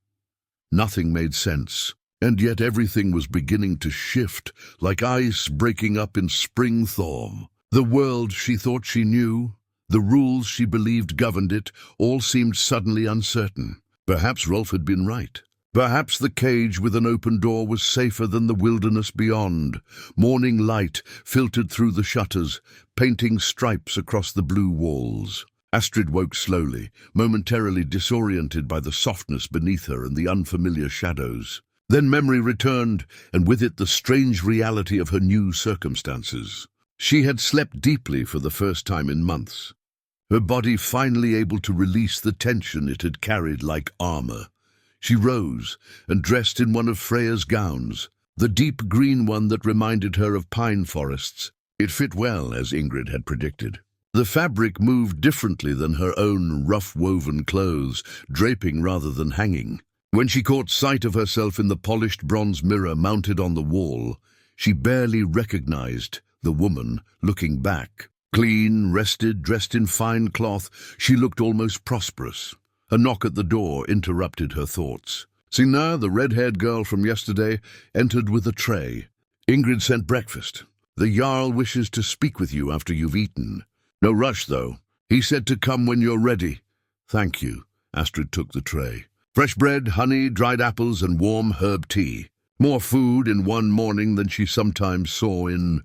Nothing made sense, and yet everything was beginning to shift, like ice breaking up in spring thaw. The world she thought she knew, the rules she believed governed it, all seemed suddenly uncertain. Perhaps Rolf had been right. Perhaps the cage with an open door was safer than the wilderness beyond. Morning light filtered through the shutters, painting stripes across the blue walls. Astrid woke slowly, momentarily disoriented by the softness beneath her and the unfamiliar shadows. Then memory returned, and with it the strange reality of her new circumstances. She had slept deeply for the first time in months, her body finally able to release the tension it had carried like armor. She rose and dressed in one of Freya's gowns, the deep green one that reminded her of pine forests. It fit well, as Ingrid had predicted. The fabric moved differently than her own rough-woven clothes, draping rather than hanging. When she caught sight of herself in the polished bronze mirror mounted on the wall, she barely recognized the woman looking back. Clean, rested, dressed in fine cloth, she looked almost prosperous. A knock at the door interrupted her thoughts. Sina, the red-haired girl from yesterday, entered with a tray. "Ingrid sent breakfast. The Jarl wishes to speak with you after you've eaten. No rush, though. He said to come when you're ready." "Thank you." Astrid took the tray. Fresh bread, honey, dried apples, and warm herb tea. More food in one morning than she sometimes saw in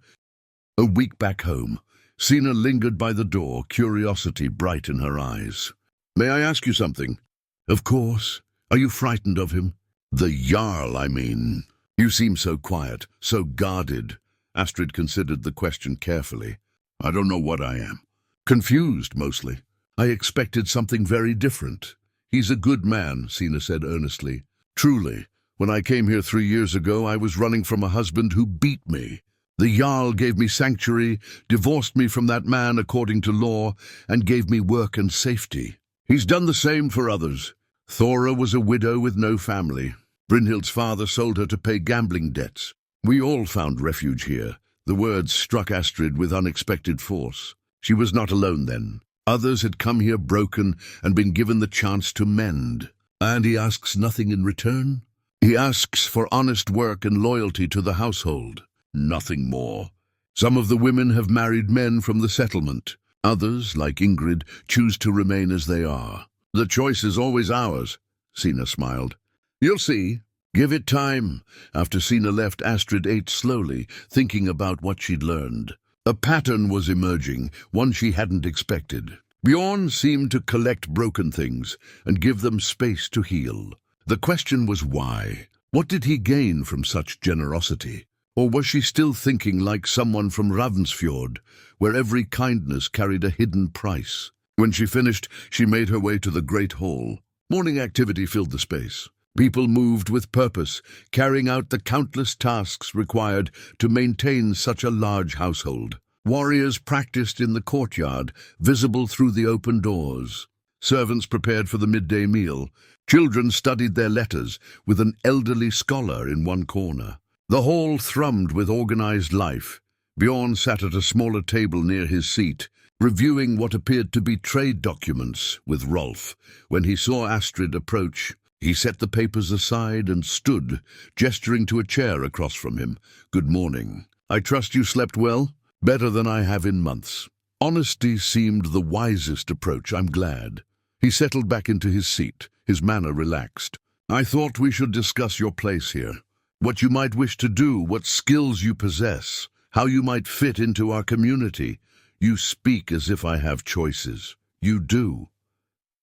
a week back home. Sina lingered by the door, curiosity bright in her eyes. "May I ask you something?" "Of course. Are you frightened of him?" "The Jarl, I mean. You seem so quiet, so guarded." Astrid considered the question carefully. "I don't know what I am. Confused, mostly. I expected something very different." "He's a good man," Sina said earnestly. "Truly. When I came here 3 years ago, I was running from a husband who beat me. The Jarl gave me sanctuary, divorced me from that man according to law, and gave me work and safety. He's done the same for others. Thora was a widow with no family. Brynhild's father sold her to pay gambling debts. We all found refuge here." The words struck Astrid with unexpected force. She was not alone then. Others had come here broken and been given the chance to mend. "And he asks nothing in return?" "He asks for honest work and loyalty to the household. Nothing more. Some of the women have married men from the settlement. Others, like Ingrid, choose to remain as they are. The choice is always ours." Sina smiled. "You'll see. Give it time." After Sina left, Astrid ate slowly, thinking about what she'd learned. A pattern was emerging, one she hadn't expected. Bjorn seemed to collect broken things and give them space to heal. The question was why? What did he gain from such generosity? Or was she still thinking like someone from Ravensfjord, where every kindness carried a hidden price? When she finished, she made her way to the great hall. Morning activity filled the space. People moved with purpose, carrying out the countless tasks required to maintain such a large household. Warriors practiced in the courtyard, visible through the open doors. Servants prepared for the midday meal. Children studied their letters, with an elderly scholar in one corner. The hall thrummed with organized life. Bjorn sat at a smaller table near his seat, reviewing what appeared to be trade documents with Rolf. When he saw Astrid approach, he set the papers aside and stood, gesturing to a chair across from him. "Good morning. I trust you slept well?" "Better than I have in months." Honesty seemed the wisest approach. "I'm glad." He settled back into his seat, his manner relaxed. "I thought we should discuss your place here. What you might wish to do, what skills you possess, how you might fit into our community. You speak as if I have choices. You do."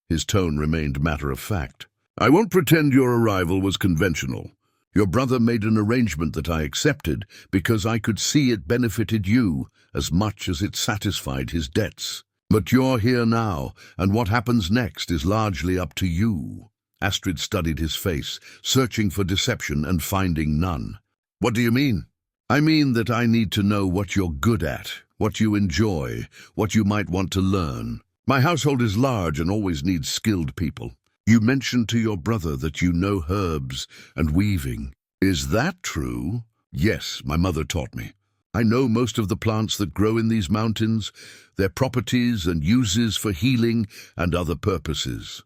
His tone remained matter-of-fact. "I won't pretend your arrival was conventional. Your brother made an arrangement that I accepted because I could see it benefited you as much as it satisfied his debts. But you're here now, and what happens next is largely up to you." Astrid studied his face, searching for deception and finding none. "What do you mean?" "I mean that I need to know what you're good at, what you enjoy, what you might want to learn. My household is large and always needs skilled people. You mentioned to your brother that you know herbs and weaving. Is that true?" "Yes, my mother taught me. I know most of the plants that grow in these mountains, their properties and uses for healing and other purposes."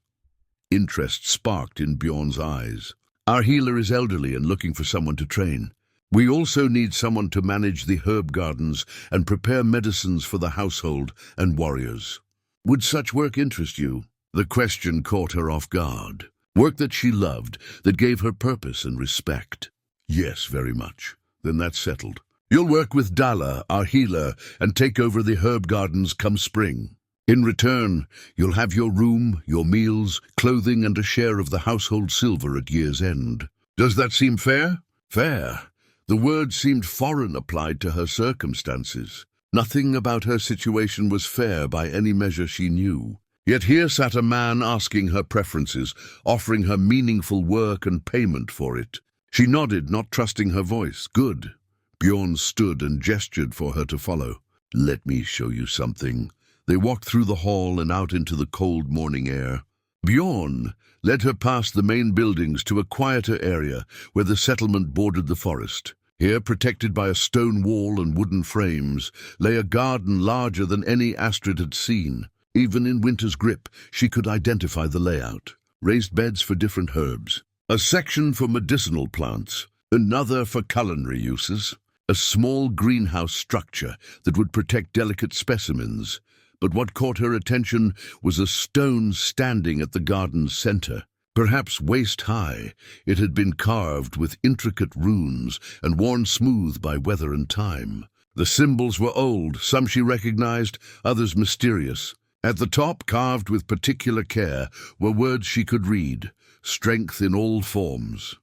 Interest sparked in Bjorn's eyes. "Our healer is elderly and looking for someone to train. We also need someone to manage the herb gardens and prepare medicines for the household and warriors. Would such work interest you?" The question caught her off guard. Work that she loved, that gave her purpose and respect. "Yes, very much." "Then that's settled. You'll work with Dala, our healer, and take over the herb gardens come spring. In return, you'll have your room, your meals, clothing, and a share of the household silver at year's end. Does that seem fair?" Fair. The word seemed foreign applied to her circumstances. Nothing about her situation was fair by any measure she knew. Yet here sat a man asking her preferences, offering her meaningful work and payment for it. She nodded, not trusting her voice. "Good." Bjorn stood and gestured for her to follow. "Let me show you something." They walked through the hall and out into the cold morning air. Bjorn led her past the main buildings to a quieter area where the settlement bordered the forest. Here, protected by a stone wall and wooden frames, lay a garden larger than any Astrid had seen. Even in winter's grip, she could identify the layout. Raised beds for different herbs. A section for medicinal plants. Another for culinary uses. A small greenhouse structure that would protect delicate specimens. But what caught her attention was a stone standing at the garden's center. Perhaps waist-high, it had been carved with intricate runes and worn smooth by weather and time. The symbols were old, some she recognized, others mysterious. At the top, carved with particular care, were words she could read, strength in all forms.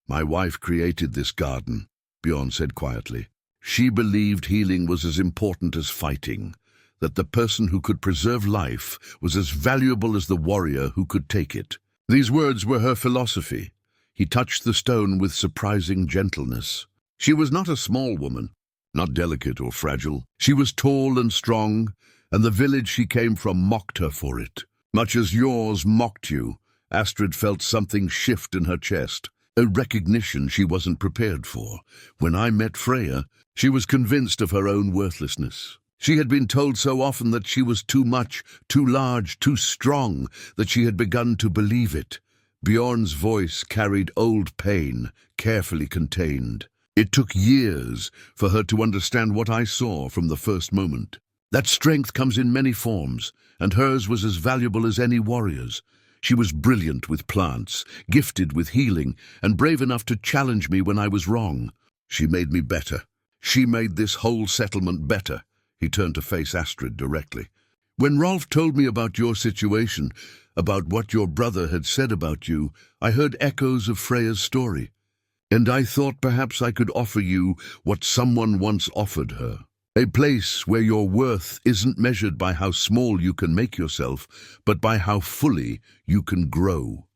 "My wife created this garden," Bjorn said quietly. "She believed healing was as important as fighting, that the person who could preserve life was as valuable as the warrior who could take it." These words were her philosophy. He touched the stone with surprising gentleness. She was not a small woman, not delicate or fragile. She was tall and strong, and the village she came from mocked her for it. Much as yours mocked you, Astrid felt something shift in her chest, a recognition she wasn't prepared for. When I met Freya, she was convinced of her own worthlessness. She had been told so often that she was too much, too large, too strong, that she had begun to believe it. Bjorn's voice carried old pain, carefully contained. "It took years for her to understand what I saw from the first moment. That strength comes in many forms, and hers was as valuable as any warrior's. She was brilliant with plants, gifted with healing, and brave enough to challenge me when I was wrong. She made me better. She made this whole settlement better." He turned to face Astrid directly. "When Rolf told me about your situation, about what your brother had said about you, I heard echoes of Freya's story. And I thought perhaps I could offer you what someone once offered her. A place where your worth isn't measured by how small you can make yourself, but by how fully you can grow."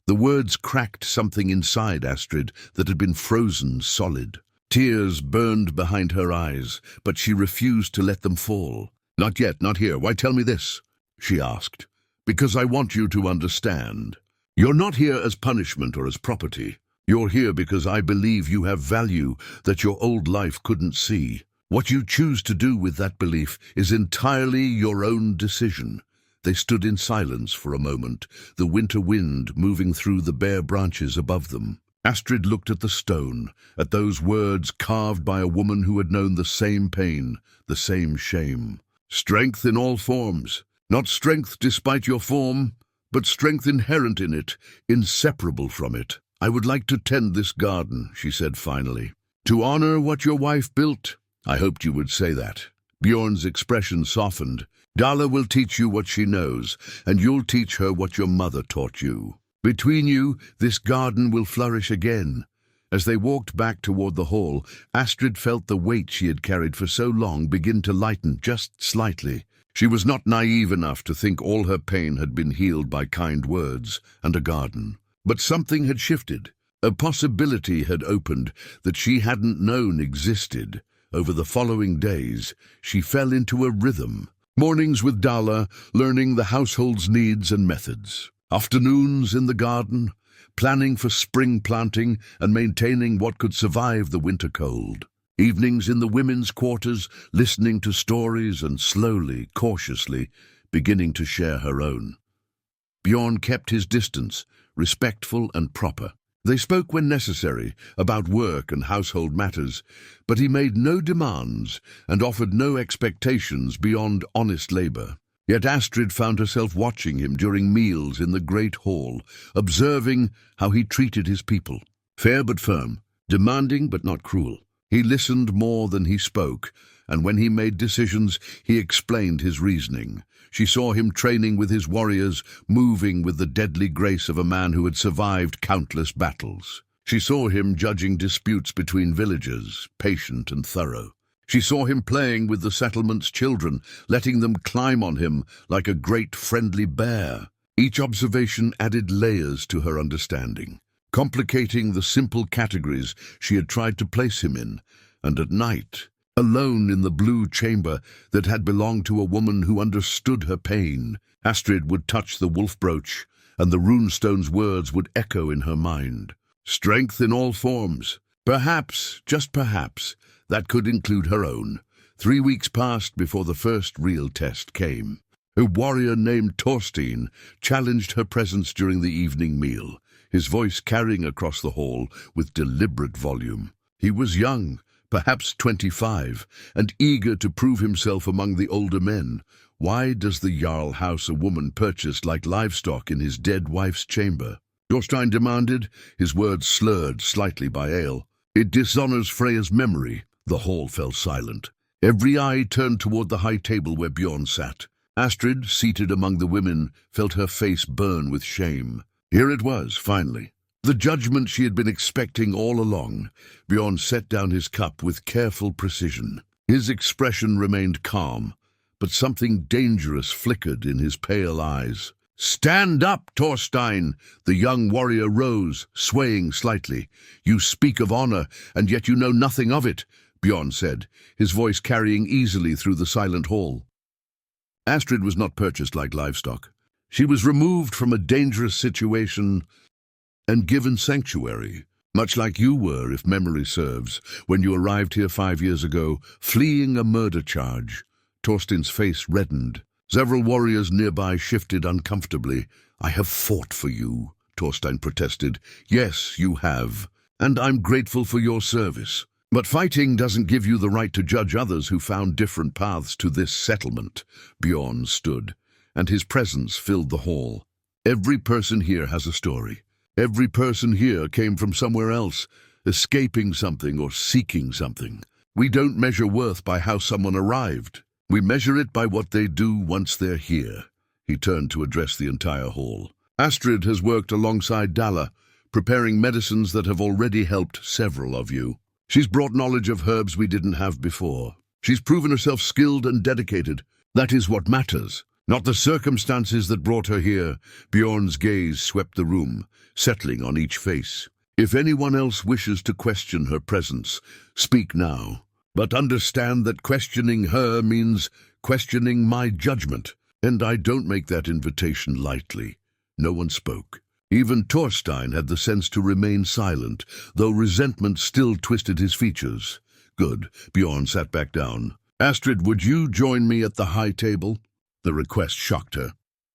The words cracked something inside Astrid that had been frozen solid. Tears burned behind her eyes, but she refused to let them fall. "Not yet, not here. Why tell me this?" she asked. "Because I want you to understand. You're not here as punishment or as property. You're here because I believe you have value that your old life couldn't see. What you choose to do with that belief is entirely your own decision." They stood in silence for a moment, the winter wind moving through the bare branches above them. Astrid looked at the stone, at those words carved by a woman who had known the same pain, the same shame. Strength in all forms, not strength despite your form, but strength inherent in it, inseparable from it. "I would like to tend this garden," she said finally. "To honor what your wife built." "I hoped you would say that." Bjorn's expression softened. Dala will teach you what she knows, and you'll teach her what your mother taught you. Between you, this garden will flourish again. As they walked back toward the hall, Astrid felt the weight she had carried for so long begin to lighten just slightly. She was not naive enough to think all her pain had been healed by kind words and a garden. But something had shifted. A possibility had opened that she hadn't known existed. Over the following days, she fell into a rhythm. Mornings with Dala, learning the household's needs and methods. Afternoons in the garden, planning for spring planting and maintaining what could survive the winter cold. Evenings in the women's quarters, listening to stories and slowly, cautiously, beginning to share her own. Bjorn kept his distance, respectful and proper. They spoke when necessary, about work and household matters, but he made no demands and offered no expectations beyond honest labor. Yet Astrid found herself watching him during meals in the great hall, observing how he treated his people. Fair but firm, demanding but not cruel. He listened more than he spoke, and when he made decisions, he explained his reasoning. She saw him training with his warriors, moving with the deadly grace of a man who had survived countless battles. She saw him judging disputes between villagers, patient and thorough. She saw him playing with the settlement's children, letting them climb on him like a great friendly bear. Each observation added layers to her understanding, complicating the simple categories she had tried to place him in. And at night, alone in the blue chamber that had belonged to a woman who understood her pain, Astrid would touch the wolf brooch, and the runestone's words would echo in her mind. Strength in all forms. Perhaps, just perhaps, that could include her own. 3 weeks passed before the first real test came. A warrior named Thorstein challenged her presence during the evening meal, his voice carrying across the hall with deliberate volume. He was young, perhaps 25, and eager to prove himself among the older men. Why does the Jarl house a woman purchased like livestock in his dead wife's chamber? Thorstein demanded, his words slurred slightly by ale. It dishonors Freya's memory. The hall fell silent. Every eye turned toward the high table where Bjorn sat. Astrid, seated among the women, felt her face burn with shame. Here it was, finally. The judgment she had been expecting all along. Bjorn set down his cup with careful precision. His expression remained calm, but something dangerous flickered in his pale eyes. "Stand up, Thorstein!" The young warrior rose, swaying slightly. "You speak of honor, and yet you know nothing of it," Bjorn said, his voice carrying easily through the silent hall. Astrid was not purchased like livestock. She was removed from a dangerous situation and given sanctuary, much like you were, if memory serves, when you arrived here 5 years ago, fleeing a murder charge. Thorstein's face reddened. Several warriors nearby shifted uncomfortably. "I have fought for you," Thorstein protested. "Yes, you have, and I'm grateful for your service. But fighting doesn't give you the right to judge others who found different paths to this settlement." Bjorn stood, and his presence filled the hall. "Every person here has a story. Every person here came from somewhere else, escaping something or seeking something. We don't measure worth by how someone arrived. We measure it by what they do once they're here." He turned to address the entire hall. "Astrid has worked alongside Dala, preparing medicines that have already helped several of you. She's brought knowledge of herbs we didn't have before. She's proven herself skilled and dedicated. That is what matters, not the circumstances that brought her here." Bjorn's gaze swept the room, settling on each face. "If anyone else wishes to question her presence, speak now. But understand that questioning her means questioning my judgment, and I don't make that invitation lightly." No one spoke. Even Thorstein had the sense to remain silent, though resentment still twisted his features. "Good." Bjorn sat back down. "Astrid, would you join me at the high table?" The request shocked her.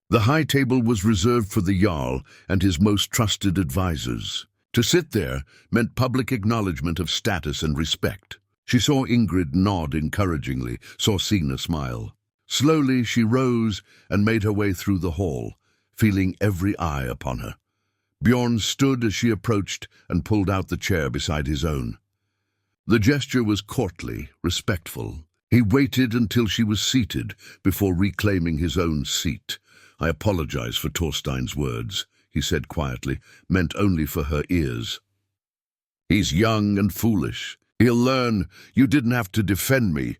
The high table was reserved for the Jarl and his most trusted advisors. To sit there meant public acknowledgement of status and respect. She saw Ingrid nod encouragingly, saw Sina smile. Slowly she rose and made her way through the hall, feeling every eye upon her. Bjorn stood as she approached and pulled out the chair beside his own. The gesture was courtly, respectful. He waited until she was seated before reclaiming his own seat. "I apologize for Torstein's words," he said quietly, meant only for her ears. "He's young and foolish. He'll learn. You didn't have to defend me."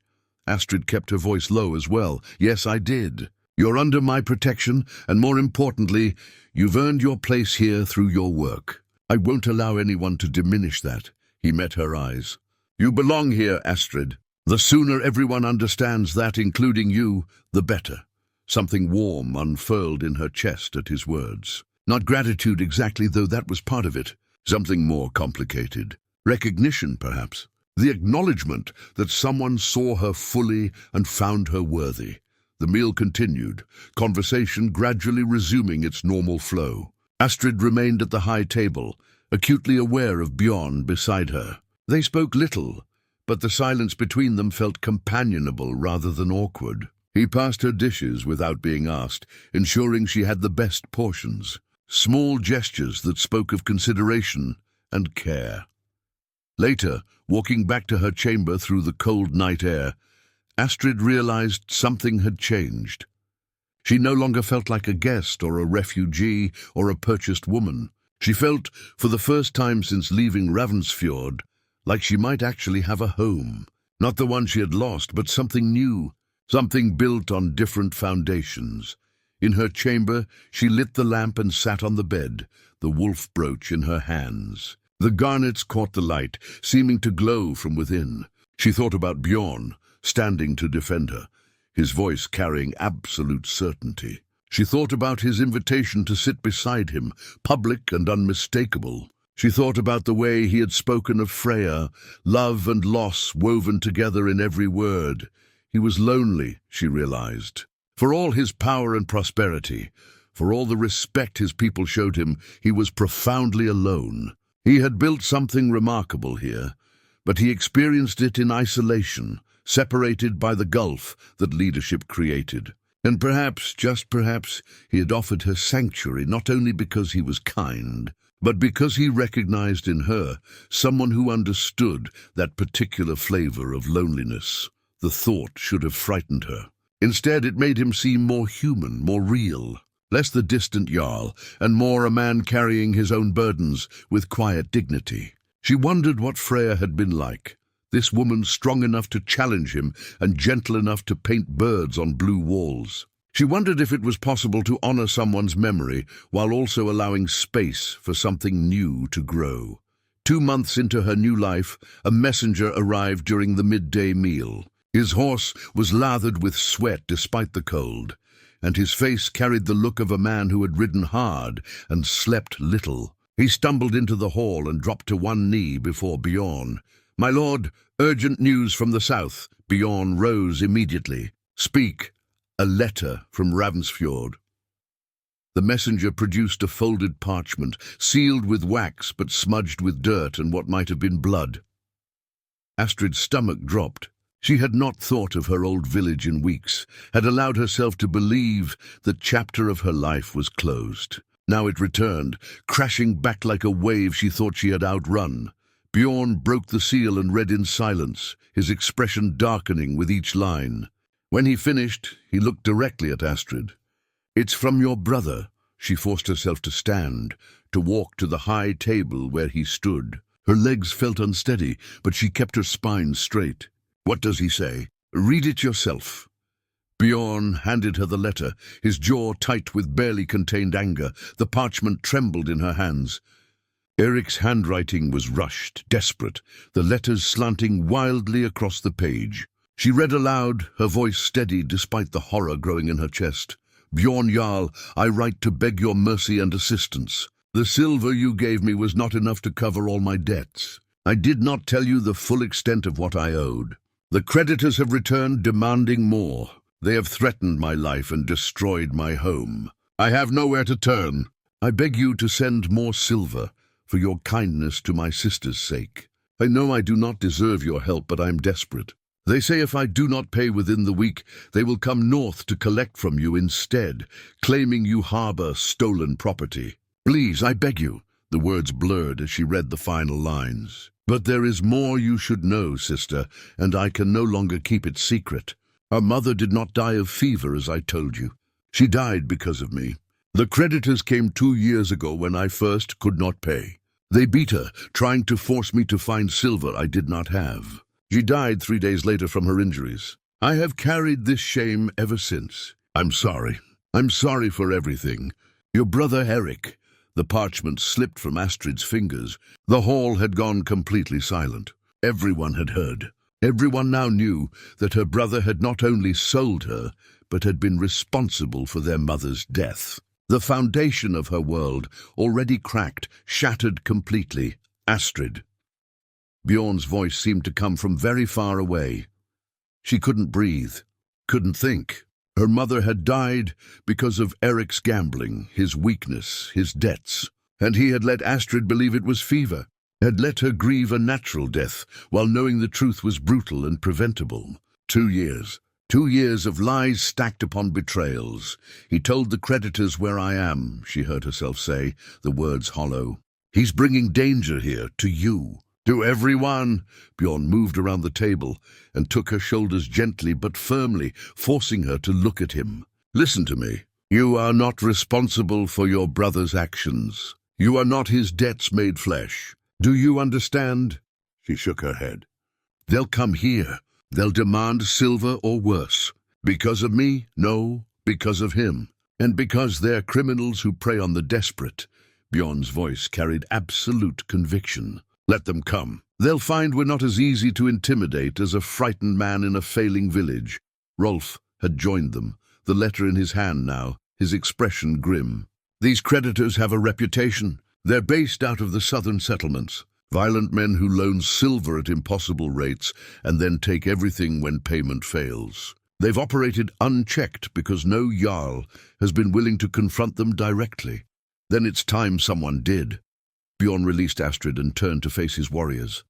Astrid kept her voice low as well. "Yes, I did. You're under my protection, and more importantly, you've earned your place here through your work. I won't allow anyone to diminish that." He met her eyes. "You belong here, Astrid. The sooner everyone understands that, including you, the better." Something warm unfurled in her chest at his words. Not gratitude exactly, though that was part of it. Something more complicated. Recognition, perhaps. The acknowledgement that someone saw her fully and found her worthy. The meal continued, conversation gradually resuming its normal flow. Astrid remained at the high table, acutely aware of Bjorn beside her. They spoke little, but the silence between them felt companionable rather than awkward. He passed her dishes without being asked, ensuring she had the best portions. Small gestures that spoke of consideration and care. Later, walking back to her chamber through the cold night air, Astrid realized something had changed. She no longer felt like a guest or a refugee or a purchased woman. She felt, for the first time since leaving Ravensfjord, like she might actually have a home. Not the one she had lost, but something new, something built on different foundations. In her chamber, she lit the lamp and sat on the bed, the wolf brooch in her hands. The garnets caught the light, seeming to glow from within. She thought about Bjorn, standing to defend her, his voice carrying absolute certainty. She thought about his invitation to sit beside him, public and unmistakable. She thought about the way he had spoken of Freya, love and loss woven together in every word. He was lonely, she realized. For all his power and prosperity, for all the respect his people showed him, he was profoundly alone. He had built something remarkable here, but he experienced it in isolation, separated by the gulf that leadership created. And perhaps, just perhaps, he had offered her sanctuary not only because he was kind, but because he recognized in her someone who understood that particular flavor of loneliness. The thought should have frightened her. Instead, it made him seem more human, more real. Less the distant Jarl, and more a man carrying his own burdens with quiet dignity. She wondered what Freya had been like. This woman strong enough to challenge him and gentle enough to paint birds on blue walls. She wondered if it was possible to honor someone's memory while also allowing space for something new to grow. 2 months into her new life, a messenger arrived during the midday meal. His horse was lathered with sweat despite the cold, and his face carried the look of a man who had ridden hard and slept little. He stumbled into the hall and dropped to one knee before Bjorn. "My lord, urgent news from the south." Bjorn rose immediately. "Speak." "A letter from Ravensfjord." The messenger produced a folded parchment, sealed with wax but smudged with dirt and what might have been blood. Astrid's stomach dropped. She had not thought of her old village in weeks, had allowed herself to believe that chapter of her life was closed. Now it returned, crashing back like a wave she thought she had outrun. Bjorn broke the seal and read in silence, his expression darkening with each line. When he finished, he looked directly at Astrid. "It's from your brother." She forced herself to stand, to walk to the high table where he stood. Her legs felt unsteady, but she kept her spine straight. "What does he say?" "Read it yourself." Bjorn handed her the letter, his jaw tight with barely contained anger. The parchment trembled in her hands. Eric's handwriting was rushed, desperate, the letters slanting wildly across the page. She read aloud, her voice steady despite the horror growing in her chest. "Bjorn Jarl, I write to beg your mercy and assistance. The silver you gave me was not enough to cover all my debts. I did not tell you the full extent of what I owed. The creditors have returned demanding more. They have threatened my life and destroyed my home. I have nowhere to turn. I beg you to send more silver for your kindness to my sister's sake. I know I do not deserve your help, but I am desperate. They say if I do not pay within the week, they will come north to collect from you instead, claiming you harbor stolen property. Please, I beg you." The words blurred as she read the final lines. But there is more you should know, sister, and I can no longer keep it secret. Our mother did not die of fever, as I told you. She died because of me. The creditors came 2 years ago when I first could not pay. They beat her, trying to force me to find silver I did not have. She died 3 days later from her injuries. I have carried this shame ever since. I'm sorry. I'm sorry for everything. Your brother Eric. The parchment slipped from Astrid's fingers. The hall had gone completely silent. Everyone had heard. Everyone now knew that her brother had not only sold her, but had been responsible for their mother's death. The foundation of her world, already cracked, shattered completely. Astrid. Bjorn's voice seemed to come from very far away. She couldn't breathe, couldn't think. Her mother had died because of Eric's gambling, his weakness, his debts, and he had let Astrid believe it was fever, had let her grieve a natural death, while knowing the truth was brutal and preventable. 2 years. 2 years of lies stacked upon betrayals. He told the creditors where I am, she heard herself say, the words hollow. He's bringing danger here, to you. To everyone. Bjorn moved around the table and took her shoulders gently but firmly, forcing her to look at him. Listen to me. You are not responsible for your brother's actions. You are not his debts made flesh. Do you understand? She shook her head. They'll come here. They'll demand silver or worse. Because of me? No, because of him. And because they're criminals who prey on the desperate. Bjorn's voice carried absolute conviction. Let them come. They'll find we're not as easy to intimidate as a frightened man in a failing village. Rolf had joined them, the letter in his hand now, his expression grim. These creditors have a reputation. They're based out of the southern settlements. Violent men who loan silver at impossible rates and then take everything when payment fails. They've operated unchecked because no Jarl has been willing to confront them directly. Then it's time someone did. Bjorn released Astrid and turned to face his warriors.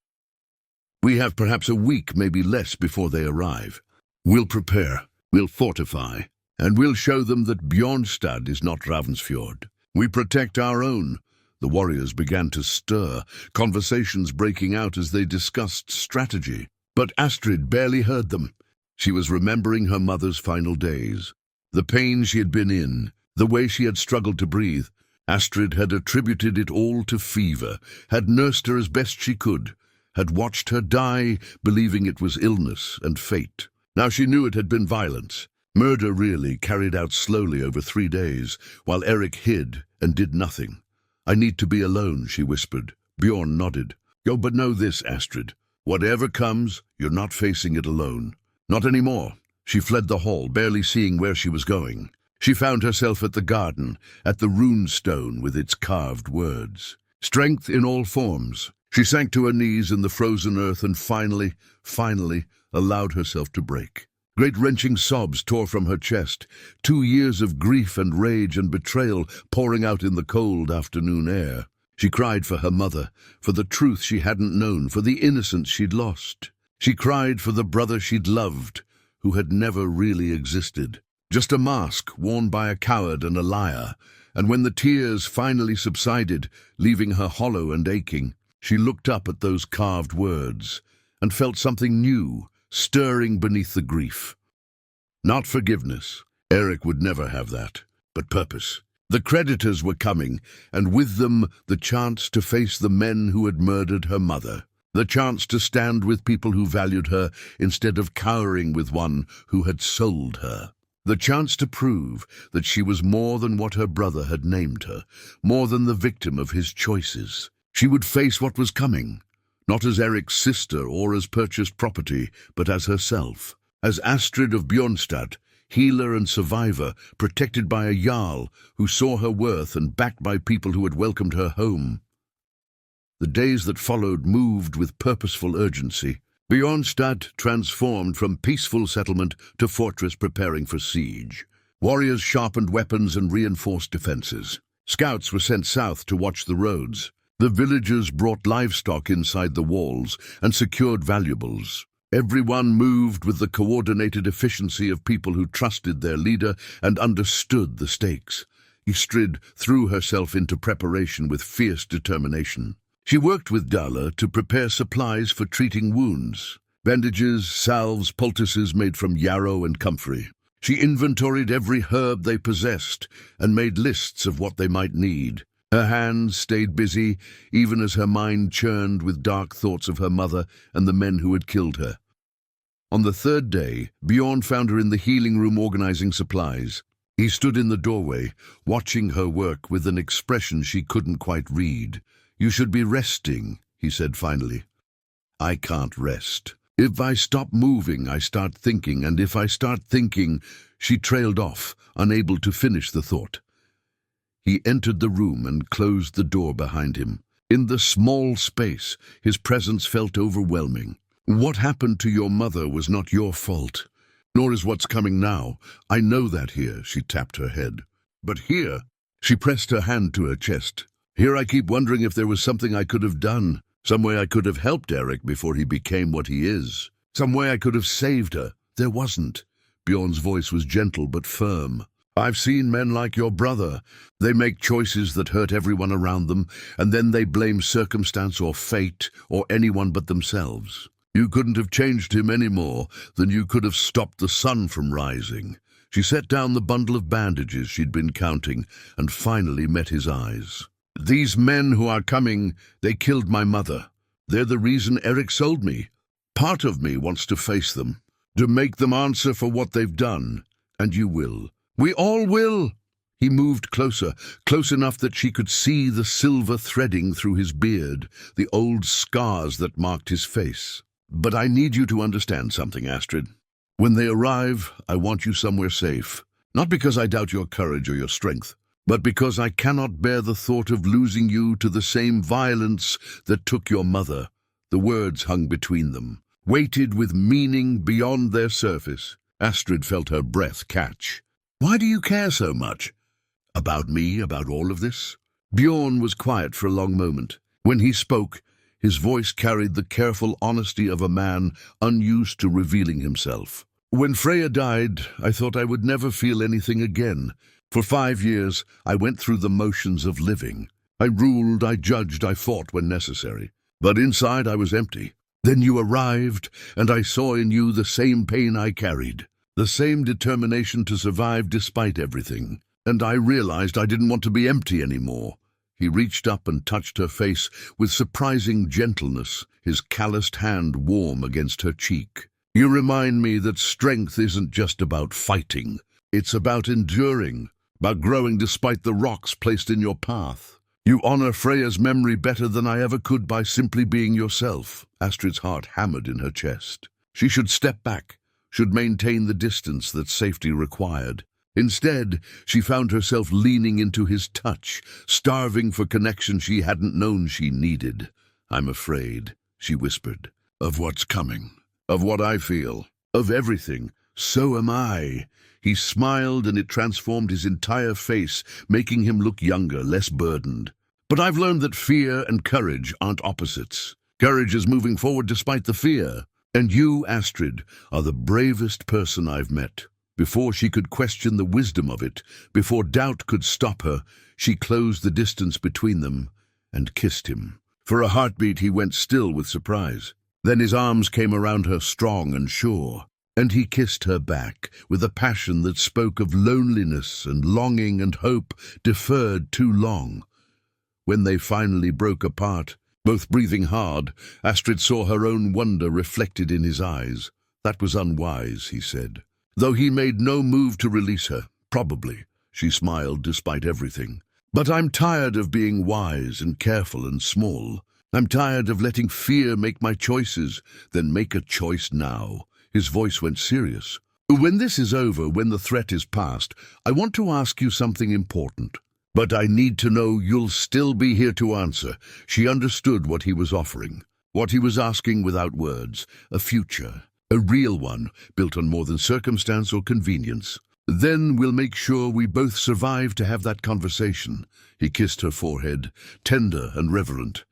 We have perhaps a week, maybe less, before they arrive. We'll prepare, we'll fortify, and we'll show them that Bjornstad is not Ravensfjord. We protect our own. The warriors began to stir, conversations breaking out as they discussed strategy. But Astrid barely heard them. She was remembering her mother's final days, the pain she had been in, the way she had struggled to breathe. Astrid had attributed it all to fever, had nursed her as best she could, had watched her die, believing it was illness and fate. Now she knew it had been violence, murder really, carried out slowly over 3 days, while Eric hid and did nothing. I need to be alone, she whispered. Bjorn nodded. Oh, but know this, Astrid. Whatever comes, you're not facing it alone. Not anymore. She fled the hall, barely seeing where she was going. She found herself at the garden, at the rune stone with its carved words. Strength in all forms. She sank to her knees in the frozen earth and finally, allowed herself to break. Great wrenching sobs tore from her chest, 2 years of grief and rage and betrayal pouring out in the cold afternoon air. She cried for her mother, for the truth she hadn't known, for the innocence she'd lost. She cried for the brother she'd loved, who had never really existed. Just a mask worn by a coward and a liar, and when the tears finally subsided, leaving her hollow and aching, she looked up at those carved words and felt something new, stirring beneath the grief. Not forgiveness. Eric would never have that, but purpose. The creditors were coming, and with them the chance to face the men who had murdered her mother. The chance to stand with people who valued her instead of cowering with one who had sold her. The chance to prove that she was more than what her brother had named her, more than the victim of his choices. She would face what was coming, not as Eric's sister or as purchased property, but as herself. As Astrid of Bjornstad, healer and survivor, protected by a Jarl who saw her worth and backed by people who had welcomed her home. The days that followed moved with purposeful urgency. Bjornstad transformed from peaceful settlement to fortress preparing for siege. Warriors sharpened weapons and reinforced defenses. Scouts were sent south to watch the roads. The villagers brought livestock inside the walls and secured valuables. Everyone moved with the coordinated efficiency of people who trusted their leader and understood the stakes. Astrid threw herself into preparation with fierce determination. She worked with Dala to prepare supplies for treating wounds. Bandages, salves, poultices made from yarrow and comfrey. She inventoried every herb they possessed and made lists of what they might need. Her hands stayed busy, even as her mind churned with dark thoughts of her mother and the men who had killed her. On the third day, Bjorn found her in the healing room organizing supplies. He stood in the doorway, watching her work with an expression she couldn't quite read. "You should be resting," he said finally. "I can't rest. If I stop moving, I start thinking, and if I start thinking—" She trailed off, unable to finish the thought. He entered the room and closed the door behind him. In the small space, his presence felt overwhelming. "What happened to your mother was not your fault, nor is what's coming now. I know that here," she tapped her head. "But here," she pressed her hand to her chest. "Here I keep wondering if there was something I could have done, some way I could have helped Eric before he became what he is, some way I could have saved her. There wasn't." Bjorn's voice was gentle but firm. "I've seen men like your brother. They make choices that hurt everyone around them, and then they blame circumstance or fate or anyone but themselves. You couldn't have changed him any more than you could have stopped the sun from rising." She set down the bundle of bandages she'd been counting and finally met his eyes. "These men who are coming, they killed my mother. They're the reason Eric sold me. Part of me wants to face them, to make them answer for what they've done. And you will. We all will." He moved closer, close enough that she could see the silver threading through his beard, the old scars that marked his face. "But I need you to understand something, Astrid. When they arrive, I want you somewhere safe. Not because I doubt your courage or your strength, but because I cannot bear the thought of losing you to the same violence that took your mother." The words hung between them, weighted with meaning beyond their surface. Astrid felt her breath catch. "Why do you care so much? About me, about all of this?" Bjorn was quiet for a long moment. When he spoke, his voice carried the careful honesty of a man unused to revealing himself. "When Freya died, I thought I would never feel anything again. For 5 years, I went through the motions of living. I ruled, I judged, I fought when necessary. But inside I was empty. Then you arrived, and I saw in you the same pain I carried, the same determination to survive despite everything. And I realized I didn't want to be empty anymore." He reached up and touched her face with surprising gentleness, his calloused hand warm against her cheek. "You remind me that strength isn't just about fighting. It's about enduring, about growing despite the rocks placed in your path. You honor Freya's memory better than I ever could by simply being yourself." Astrid's heart hammered in her chest. She should step back, should maintain the distance that safety required. Instead, she found herself leaning into his touch, starving for connection she hadn't known she needed. "I'm afraid," she whispered, "of what's coming, of what I feel, of everything. So am I." He smiled, and it transformed his entire face, making him look younger, less burdened. "But I've learned that fear and courage aren't opposites. Courage is moving forward despite the fear. And you, Astrid, are the bravest person I've met." Before she could question the wisdom of it, before doubt could stop her, she closed the distance between them and kissed him. For a heartbeat he went still with surprise. Then his arms came around her strong and sure, and he kissed her back with a passion that spoke of loneliness and longing and hope deferred too long. When they finally broke apart, both breathing hard, Astrid saw her own wonder reflected in his eyes. "That was unwise," he said. Though he made no move to release her, probably, she smiled despite everything. "But I'm tired of being wise and careful and small. I'm tired of letting fear make my choices. Then make a choice now." His voice went serious. "When this is over, when the threat is past, I want to ask you something important. But I need to know you'll still be here to answer." She understood what he was offering, what he was asking without words, a future. A real one, built on more than circumstance or convenience. "Then we'll make sure we both survive to have that conversation." He kissed her forehead, tender and reverent.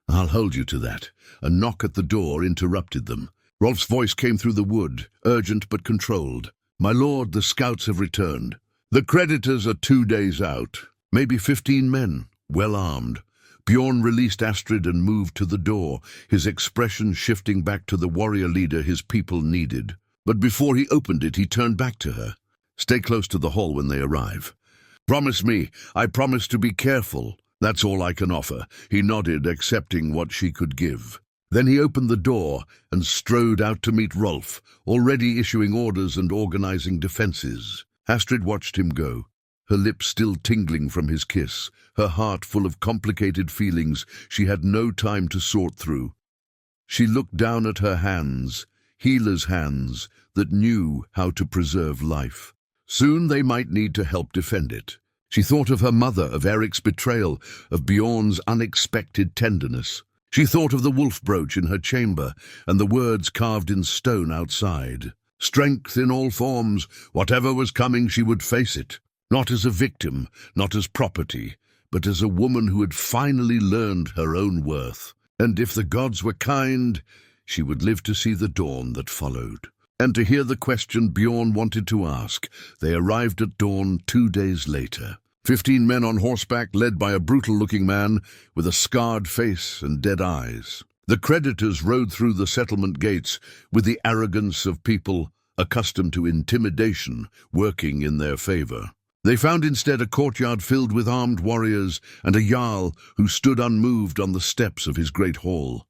"I'll hold you to that." A knock at the door interrupted them. Rolf's voice came through the wood, urgent but controlled. "My lord, the scouts have returned. The creditors are 2 days out. Maybe 15 men, well armed. Bjorn released Astrid and moved to the door, his expression shifting back to the warrior leader his people needed. But before he opened it, he turned back to her. "Stay close to the hall when they arrive. Promise me, I promise to be careful. That's all I can offer." He nodded, accepting what she could give. Then he opened the door and strode out to meet Rolf, already issuing orders and organizing defenses. Astrid watched him go, her lips still tingling from his kiss, her heart full of complicated feelings she had no time to sort through. She looked down at her hands, healer's hands that knew how to preserve life. Soon they might need to help defend it. She thought of her mother, of Eric's betrayal, of Bjorn's unexpected tenderness. She thought of the wolf brooch in her chamber and the words carved in stone outside. Strength in all forms, whatever was coming she would face it. Not as a victim, not as property, but as a woman who had finally learned her own worth. And if the gods were kind, she would live to see the dawn that followed. And to hear the question Bjorn wanted to ask, they arrived at dawn 2 days later. 15 men on horseback, led by a brutal-looking man with a scarred face and dead eyes. The creditors rode through the settlement gates with the arrogance of people accustomed to intimidation working in their favor. They found instead a courtyard filled with armed warriors and a jarl who stood unmoved on the steps of his great hall.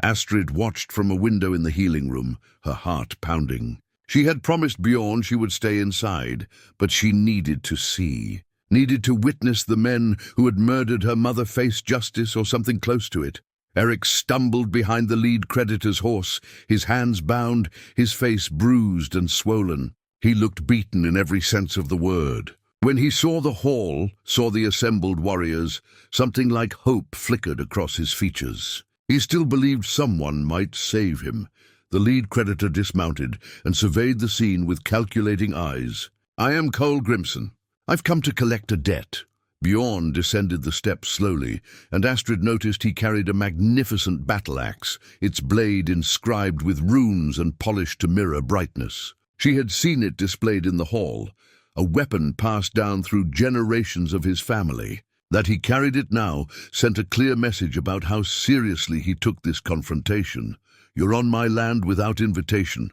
Astrid watched from a window in the healing room, her heart pounding. She had promised Bjorn she would stay inside, but she needed to see. Needed to witness the men who had murdered her mother face justice or something close to it. Eric stumbled behind the lead creditor's horse, his hands bound, his face bruised and swollen. He looked beaten in every sense of the word. When he saw the hall, saw the assembled warriors, something like hope flickered across his features. He still believed someone might save him. The lead creditor dismounted and surveyed the scene with calculating eyes. "I am Cole Grimson. I've come to collect a debt." Bjorn descended the steps slowly, and Astrid noticed he carried a magnificent battle-axe, its blade inscribed with runes and polished to mirror brightness. She had seen it displayed in the hall, a weapon passed down through generations of his family. That he carried it now sent a clear message about how seriously he took this confrontation. "You're on my land without invitation,"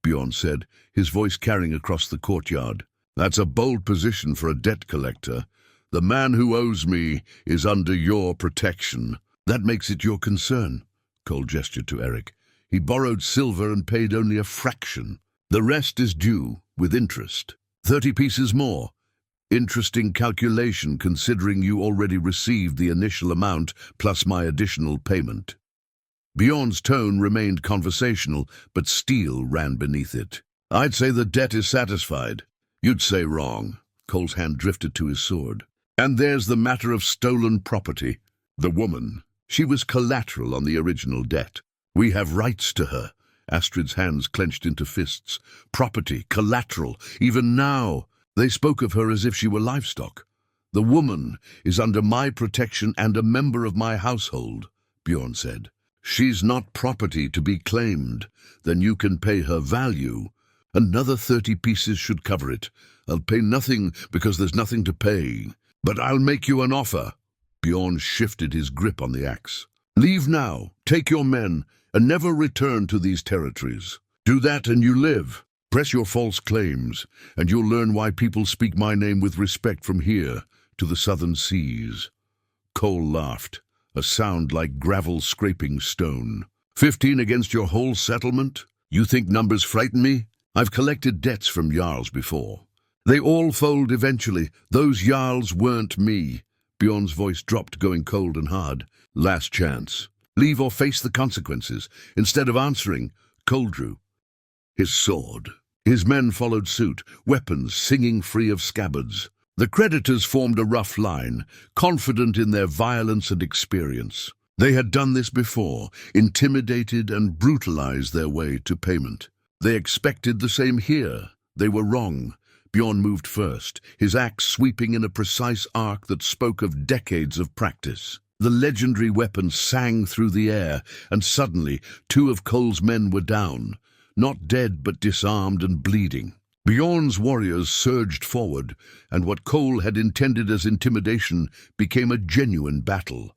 Bjorn said, his voice carrying across the courtyard. "That's a bold position for a debt collector. The man who owes me is under your protection." "That makes it your concern," Cole gestured to Eric. "He borrowed silver and paid only a fraction. The rest is due, with interest. 30 pieces more. Interesting calculation considering you already received the initial amount plus my additional payment." Bjorn's tone remained conversational, but steel ran beneath it. "I'd say the debt is satisfied." "You'd say wrong." Cole's hand drifted to his sword. "And there's the matter of stolen property. The woman, she was collateral on the original debt. We have rights to her." Astrid's hands clenched into fists. "Property, collateral, even now." They spoke of her as if she were livestock. "The woman is under my protection and a member of my household," Bjorn said. "She's not property to be claimed. Then you can pay her value. Another 30 pieces should cover it. I'll pay nothing because there's nothing to pay. But I'll make you an offer." Bjorn shifted his grip on the axe. "Leave now, take your men, and never return to these territories. Do that and you live. Press your false claims, and you'll learn why people speak my name with respect from here to the southern seas." Cole laughed, a sound like gravel scraping stone. 15 against your whole settlement? You think numbers frighten me? I've collected debts from jarls before. They all fold eventually. Those jarls weren't me." Bjorn's voice dropped, going cold and hard. "Last chance. Leave or face the consequences." Instead of answering, Cole drew his sword. His men followed suit, weapons singing free of scabbards. The creditors formed a rough line, confident in their violence and experience. They had done this before, intimidated and brutalized their way to payment. They expected the same here. They were wrong. Bjorn moved first, his axe sweeping in a precise arc that spoke of decades of practice. The legendary weapon sang through the air, and suddenly 2 of Cole's men were down. Not dead, but disarmed and bleeding. Bjorn's warriors surged forward, and what Cole had intended as intimidation became a genuine battle.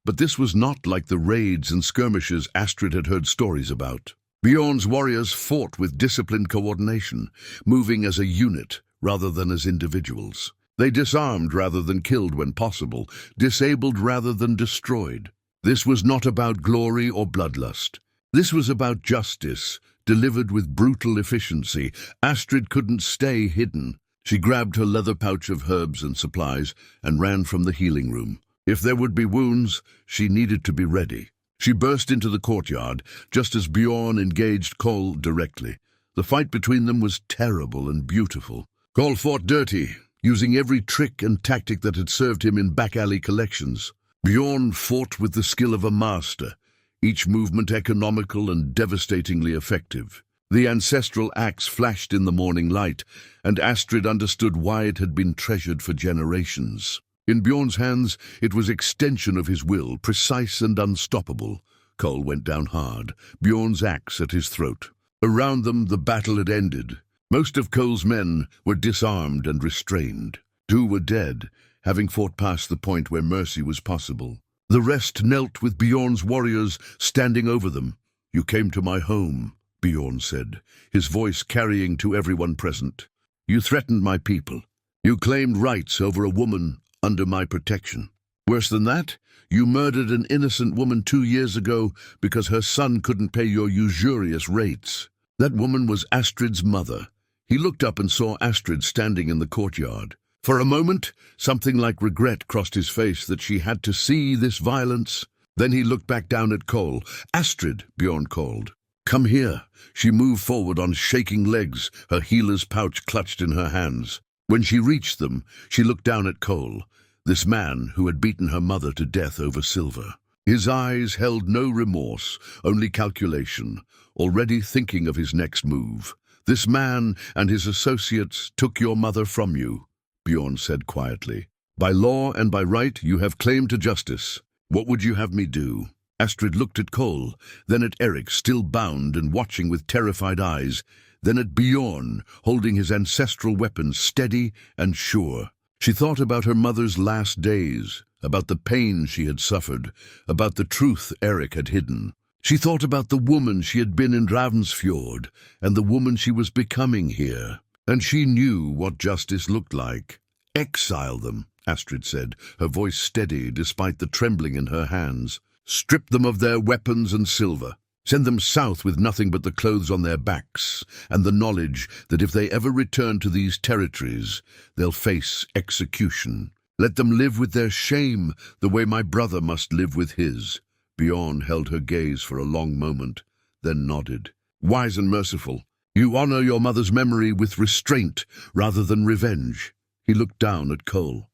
But this was not like the raids and skirmishes Astrid had heard stories about. Bjorn's warriors fought with disciplined coordination, moving as a unit rather than as individuals. They disarmed rather than killed when possible, disabled rather than destroyed. This was not about glory or bloodlust. This was about justice, delivered with brutal efficiency. Astrid couldn't stay hidden. She grabbed her leather pouch of herbs and supplies and ran from the healing room. If there would be wounds, she needed to be ready. She burst into the courtyard, just as Bjorn engaged Cole directly. The fight between them was terrible and beautiful. Cole fought dirty, using every trick and tactic that had served him in back-alley collections. Bjorn fought with the skill of a master, each movement economical and devastatingly effective. The ancestral axe flashed in the morning light, and Astrid understood why it had been treasured for generations. In Bjorn's hands, it was extension of his will, precise and unstoppable. Cole went down hard, Bjorn's axe at his throat. Around them, the battle had ended. Most of Cole's men were disarmed and restrained. 2 were dead, having fought past the point where mercy was possible. The rest knelt with Bjorn's warriors standing over them. "You came to my home," Bjorn said, his voice carrying to everyone present. "You threatened my people. You claimed rights over a woman under my protection. Worse than that, you murdered an innocent woman 2 years ago because her son couldn't pay your usurious rates." That woman was Astrid's mother. He looked up and saw Astrid standing in the courtyard. For a moment, something like regret crossed his face that she had to see this violence. Then he looked back down at Cole. "Astrid," Bjorn called. "Come here." She moved forward on shaking legs, her healer's pouch clutched in her hands. When she reached them, she looked down at Cole, this man who had beaten her mother to death over silver. His eyes held no remorse, only calculation, already thinking of his next move. "This man and his associates took your mother from you," Bjorn said quietly. "By law and by right, you have claim to justice. What would you have me do?" Astrid looked at Cole, then at Eric, still bound and watching with terrified eyes, then at Bjorn, holding his ancestral weapon steady and sure. She thought about her mother's last days, about the pain she had suffered, about the truth Eric had hidden. She thought about the woman she had been in Ravensfjord and the woman she was becoming here. And she knew what justice looked like. "Exile them," Astrid said, her voice steady despite the trembling in her hands. "Strip them of their weapons and silver. Send them south with nothing but the clothes on their backs and the knowledge that if they ever return to these territories, they'll face execution. Let them live with their shame the way my brother must live with his." Bjorn held her gaze for a long moment, then nodded. "Wise and merciful. You honor your mother's memory with restraint rather than revenge." He looked down at Cole.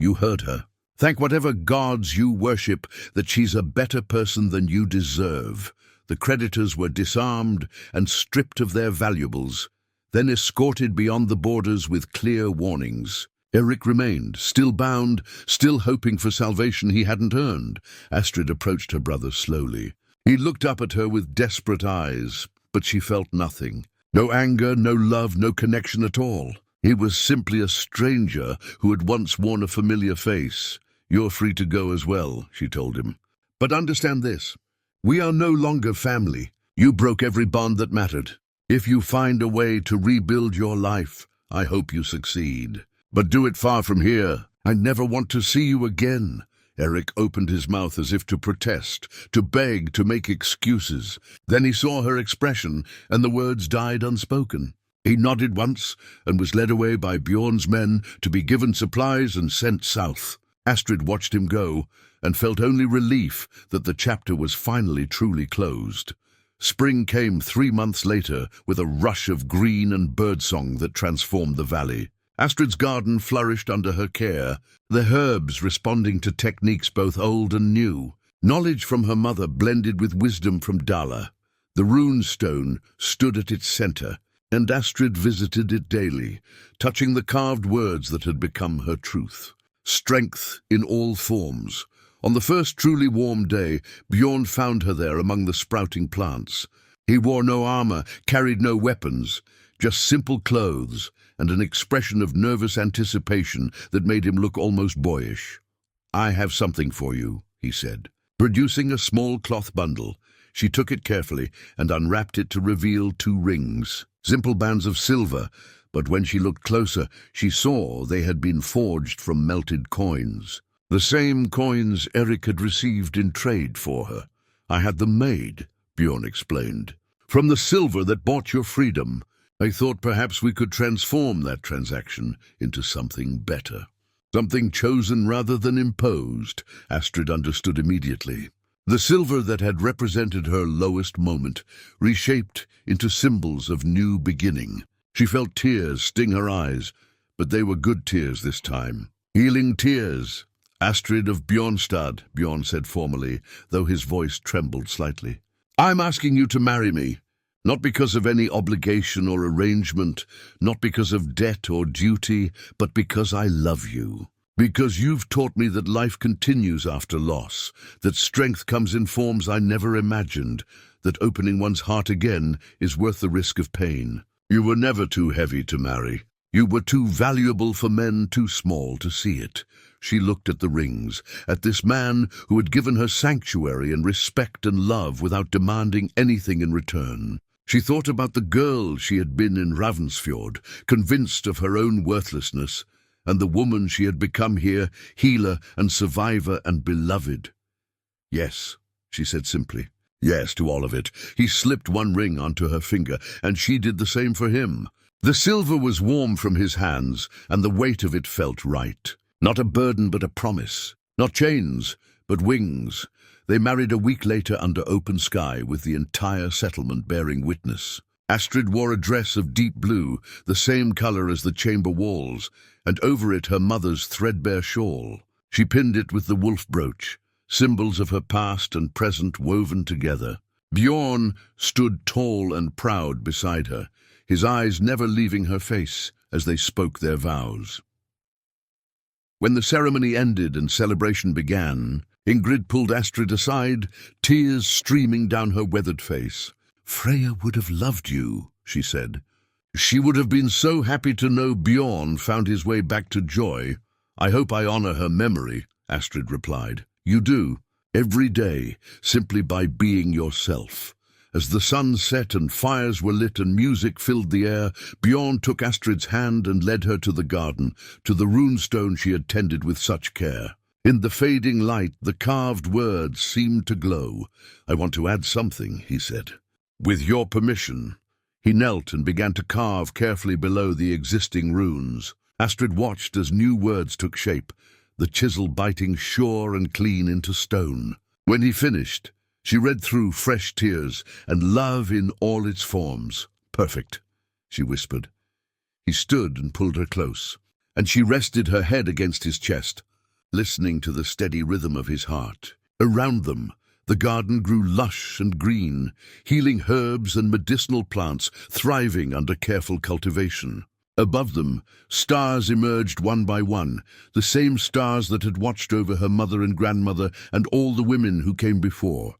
"You heard her. Thank whatever gods you worship that she's a better person than you deserve." The creditors were disarmed and stripped of their valuables, then escorted beyond the borders with clear warnings. Eric remained, still bound, still hoping for salvation he hadn't earned. Astrid approached her brother slowly. He looked up at her with desperate eyes, but she felt nothing. No anger, no love, no connection at all. He was simply a stranger who had once worn a familiar face. "You're free to go as well," she told him. "But understand this. We are no longer family. You broke every bond that mattered. If you find a way to rebuild your life, I hope you succeed. But do it far from here. I never want to see you again." Eric opened his mouth as if to protest, to beg, to make excuses. Then he saw her expression, and the words died unspoken. He nodded once and was led away by Bjorn's men to be given supplies and sent south. Astrid watched him go and felt only relief that the chapter was finally truly closed. Spring came 3 months later with a rush of green and birdsong that transformed the valley. Astrid's garden flourished under her care, the herbs responding to techniques both old and new. Knowledge from her mother blended with wisdom from Dala. The rune stone stood at its center, and Astrid visited it daily, touching the carved words that had become her truth. Strength in all forms. On the first truly warm day, Bjorn found her there among the sprouting plants. He wore no armor, carried no weapons, just simple clothes and an expression of nervous anticipation that made him look almost boyish. "I have something for you," he said. Producing a small cloth bundle, she took it carefully and unwrapped it to reveal 2 rings, simple bands of silver, but when she looked closer, she saw they had been forged from melted coins. The same coins Eric had received in trade for her. "I had them made," Bjorn explained. "From the silver that bought your freedom. I thought perhaps we could transform that transaction into something better. Something chosen rather than imposed," Astrid understood immediately. The silver that had represented her lowest moment, reshaped into symbols of new beginning. She felt tears sting her eyes, but they were good tears this time. "Healing tears. Astrid of Bjornstad," Bjorn said formally, though his voice trembled slightly. "I'm asking you to marry me. Not because of any obligation or arrangement, not because of debt or duty, but because I love you. Because you've taught me that life continues after loss, that strength comes in forms I never imagined, that opening one's heart again is worth the risk of pain. You were never too heavy to marry. You were too valuable for men too small to see it." She looked at the rings, at this man who had given her sanctuary and respect and love without demanding anything in return. She thought about the girl she had been in Ravensfjord, convinced of her own worthlessness, and the woman she had become here, healer and survivor and beloved. "Yes," she said simply. Yes to all of it. He slipped 1 ring onto her finger, and she did the same for him. The silver was warm from his hands, and the weight of it felt right. Not a burden, but a promise. Not chains, but wings. They married a week later under open sky, with the entire settlement bearing witness. Astrid wore a dress of deep blue, the same color as the chamber walls, and over it her mother's threadbare shawl. She pinned it with the wolf brooch, symbols of her past and present woven together. Bjorn stood tall and proud beside her, his eyes never leaving her face as they spoke their vows. When the ceremony ended and celebration began, Ingrid pulled Astrid aside, tears streaming down her weathered face. "Freya would have loved you," she said. "She would have been so happy to know Bjorn found his way back to joy." "I hope I honor her memory," Astrid replied. "You do, every day, simply by being yourself." As the sun set and fires were lit and music filled the air, Bjorn took Astrid's hand and led her to the garden, to the runestone she had tended with such care. In the fading light, the carved words seemed to glow. "I want to add something," he said. "With your permission." He knelt and began to carve carefully below the existing runes. Astrid watched as new words took shape, the chisel biting sure and clean into stone. When he finished, she read through fresh tears, and love in all its forms. "Perfect," she whispered. He stood and pulled her close, and she rested her head against his chest, listening to the steady rhythm of his heart. Around them, the garden grew lush and green, healing herbs and medicinal plants thriving under careful cultivation. Above them, stars emerged one by one, the same stars that had watched over her mother and grandmother and all the women who came before.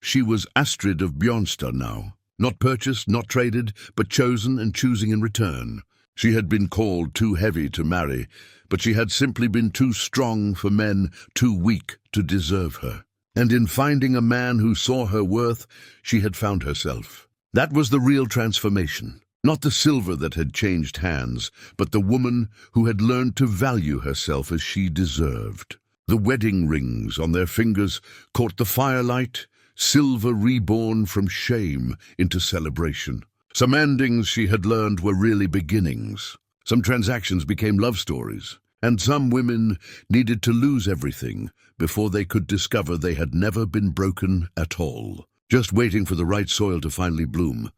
She was Astrid of Bjornstad now, not purchased, not traded, but chosen and choosing in return. She had been called too heavy to marry, but she had simply been too strong for men, too weak to deserve her. And in finding a man who saw her worth, she had found herself. That was the real transformation. Not the silver that had changed hands, but the woman who had learned to value herself as she deserved. The wedding rings on their fingers caught the firelight, silver reborn from shame into celebration. Some endings she had learned were really beginnings. Some transactions became love stories, and some women needed to lose everything before they could discover they had never been broken at all, just waiting for the right soil to finally bloom.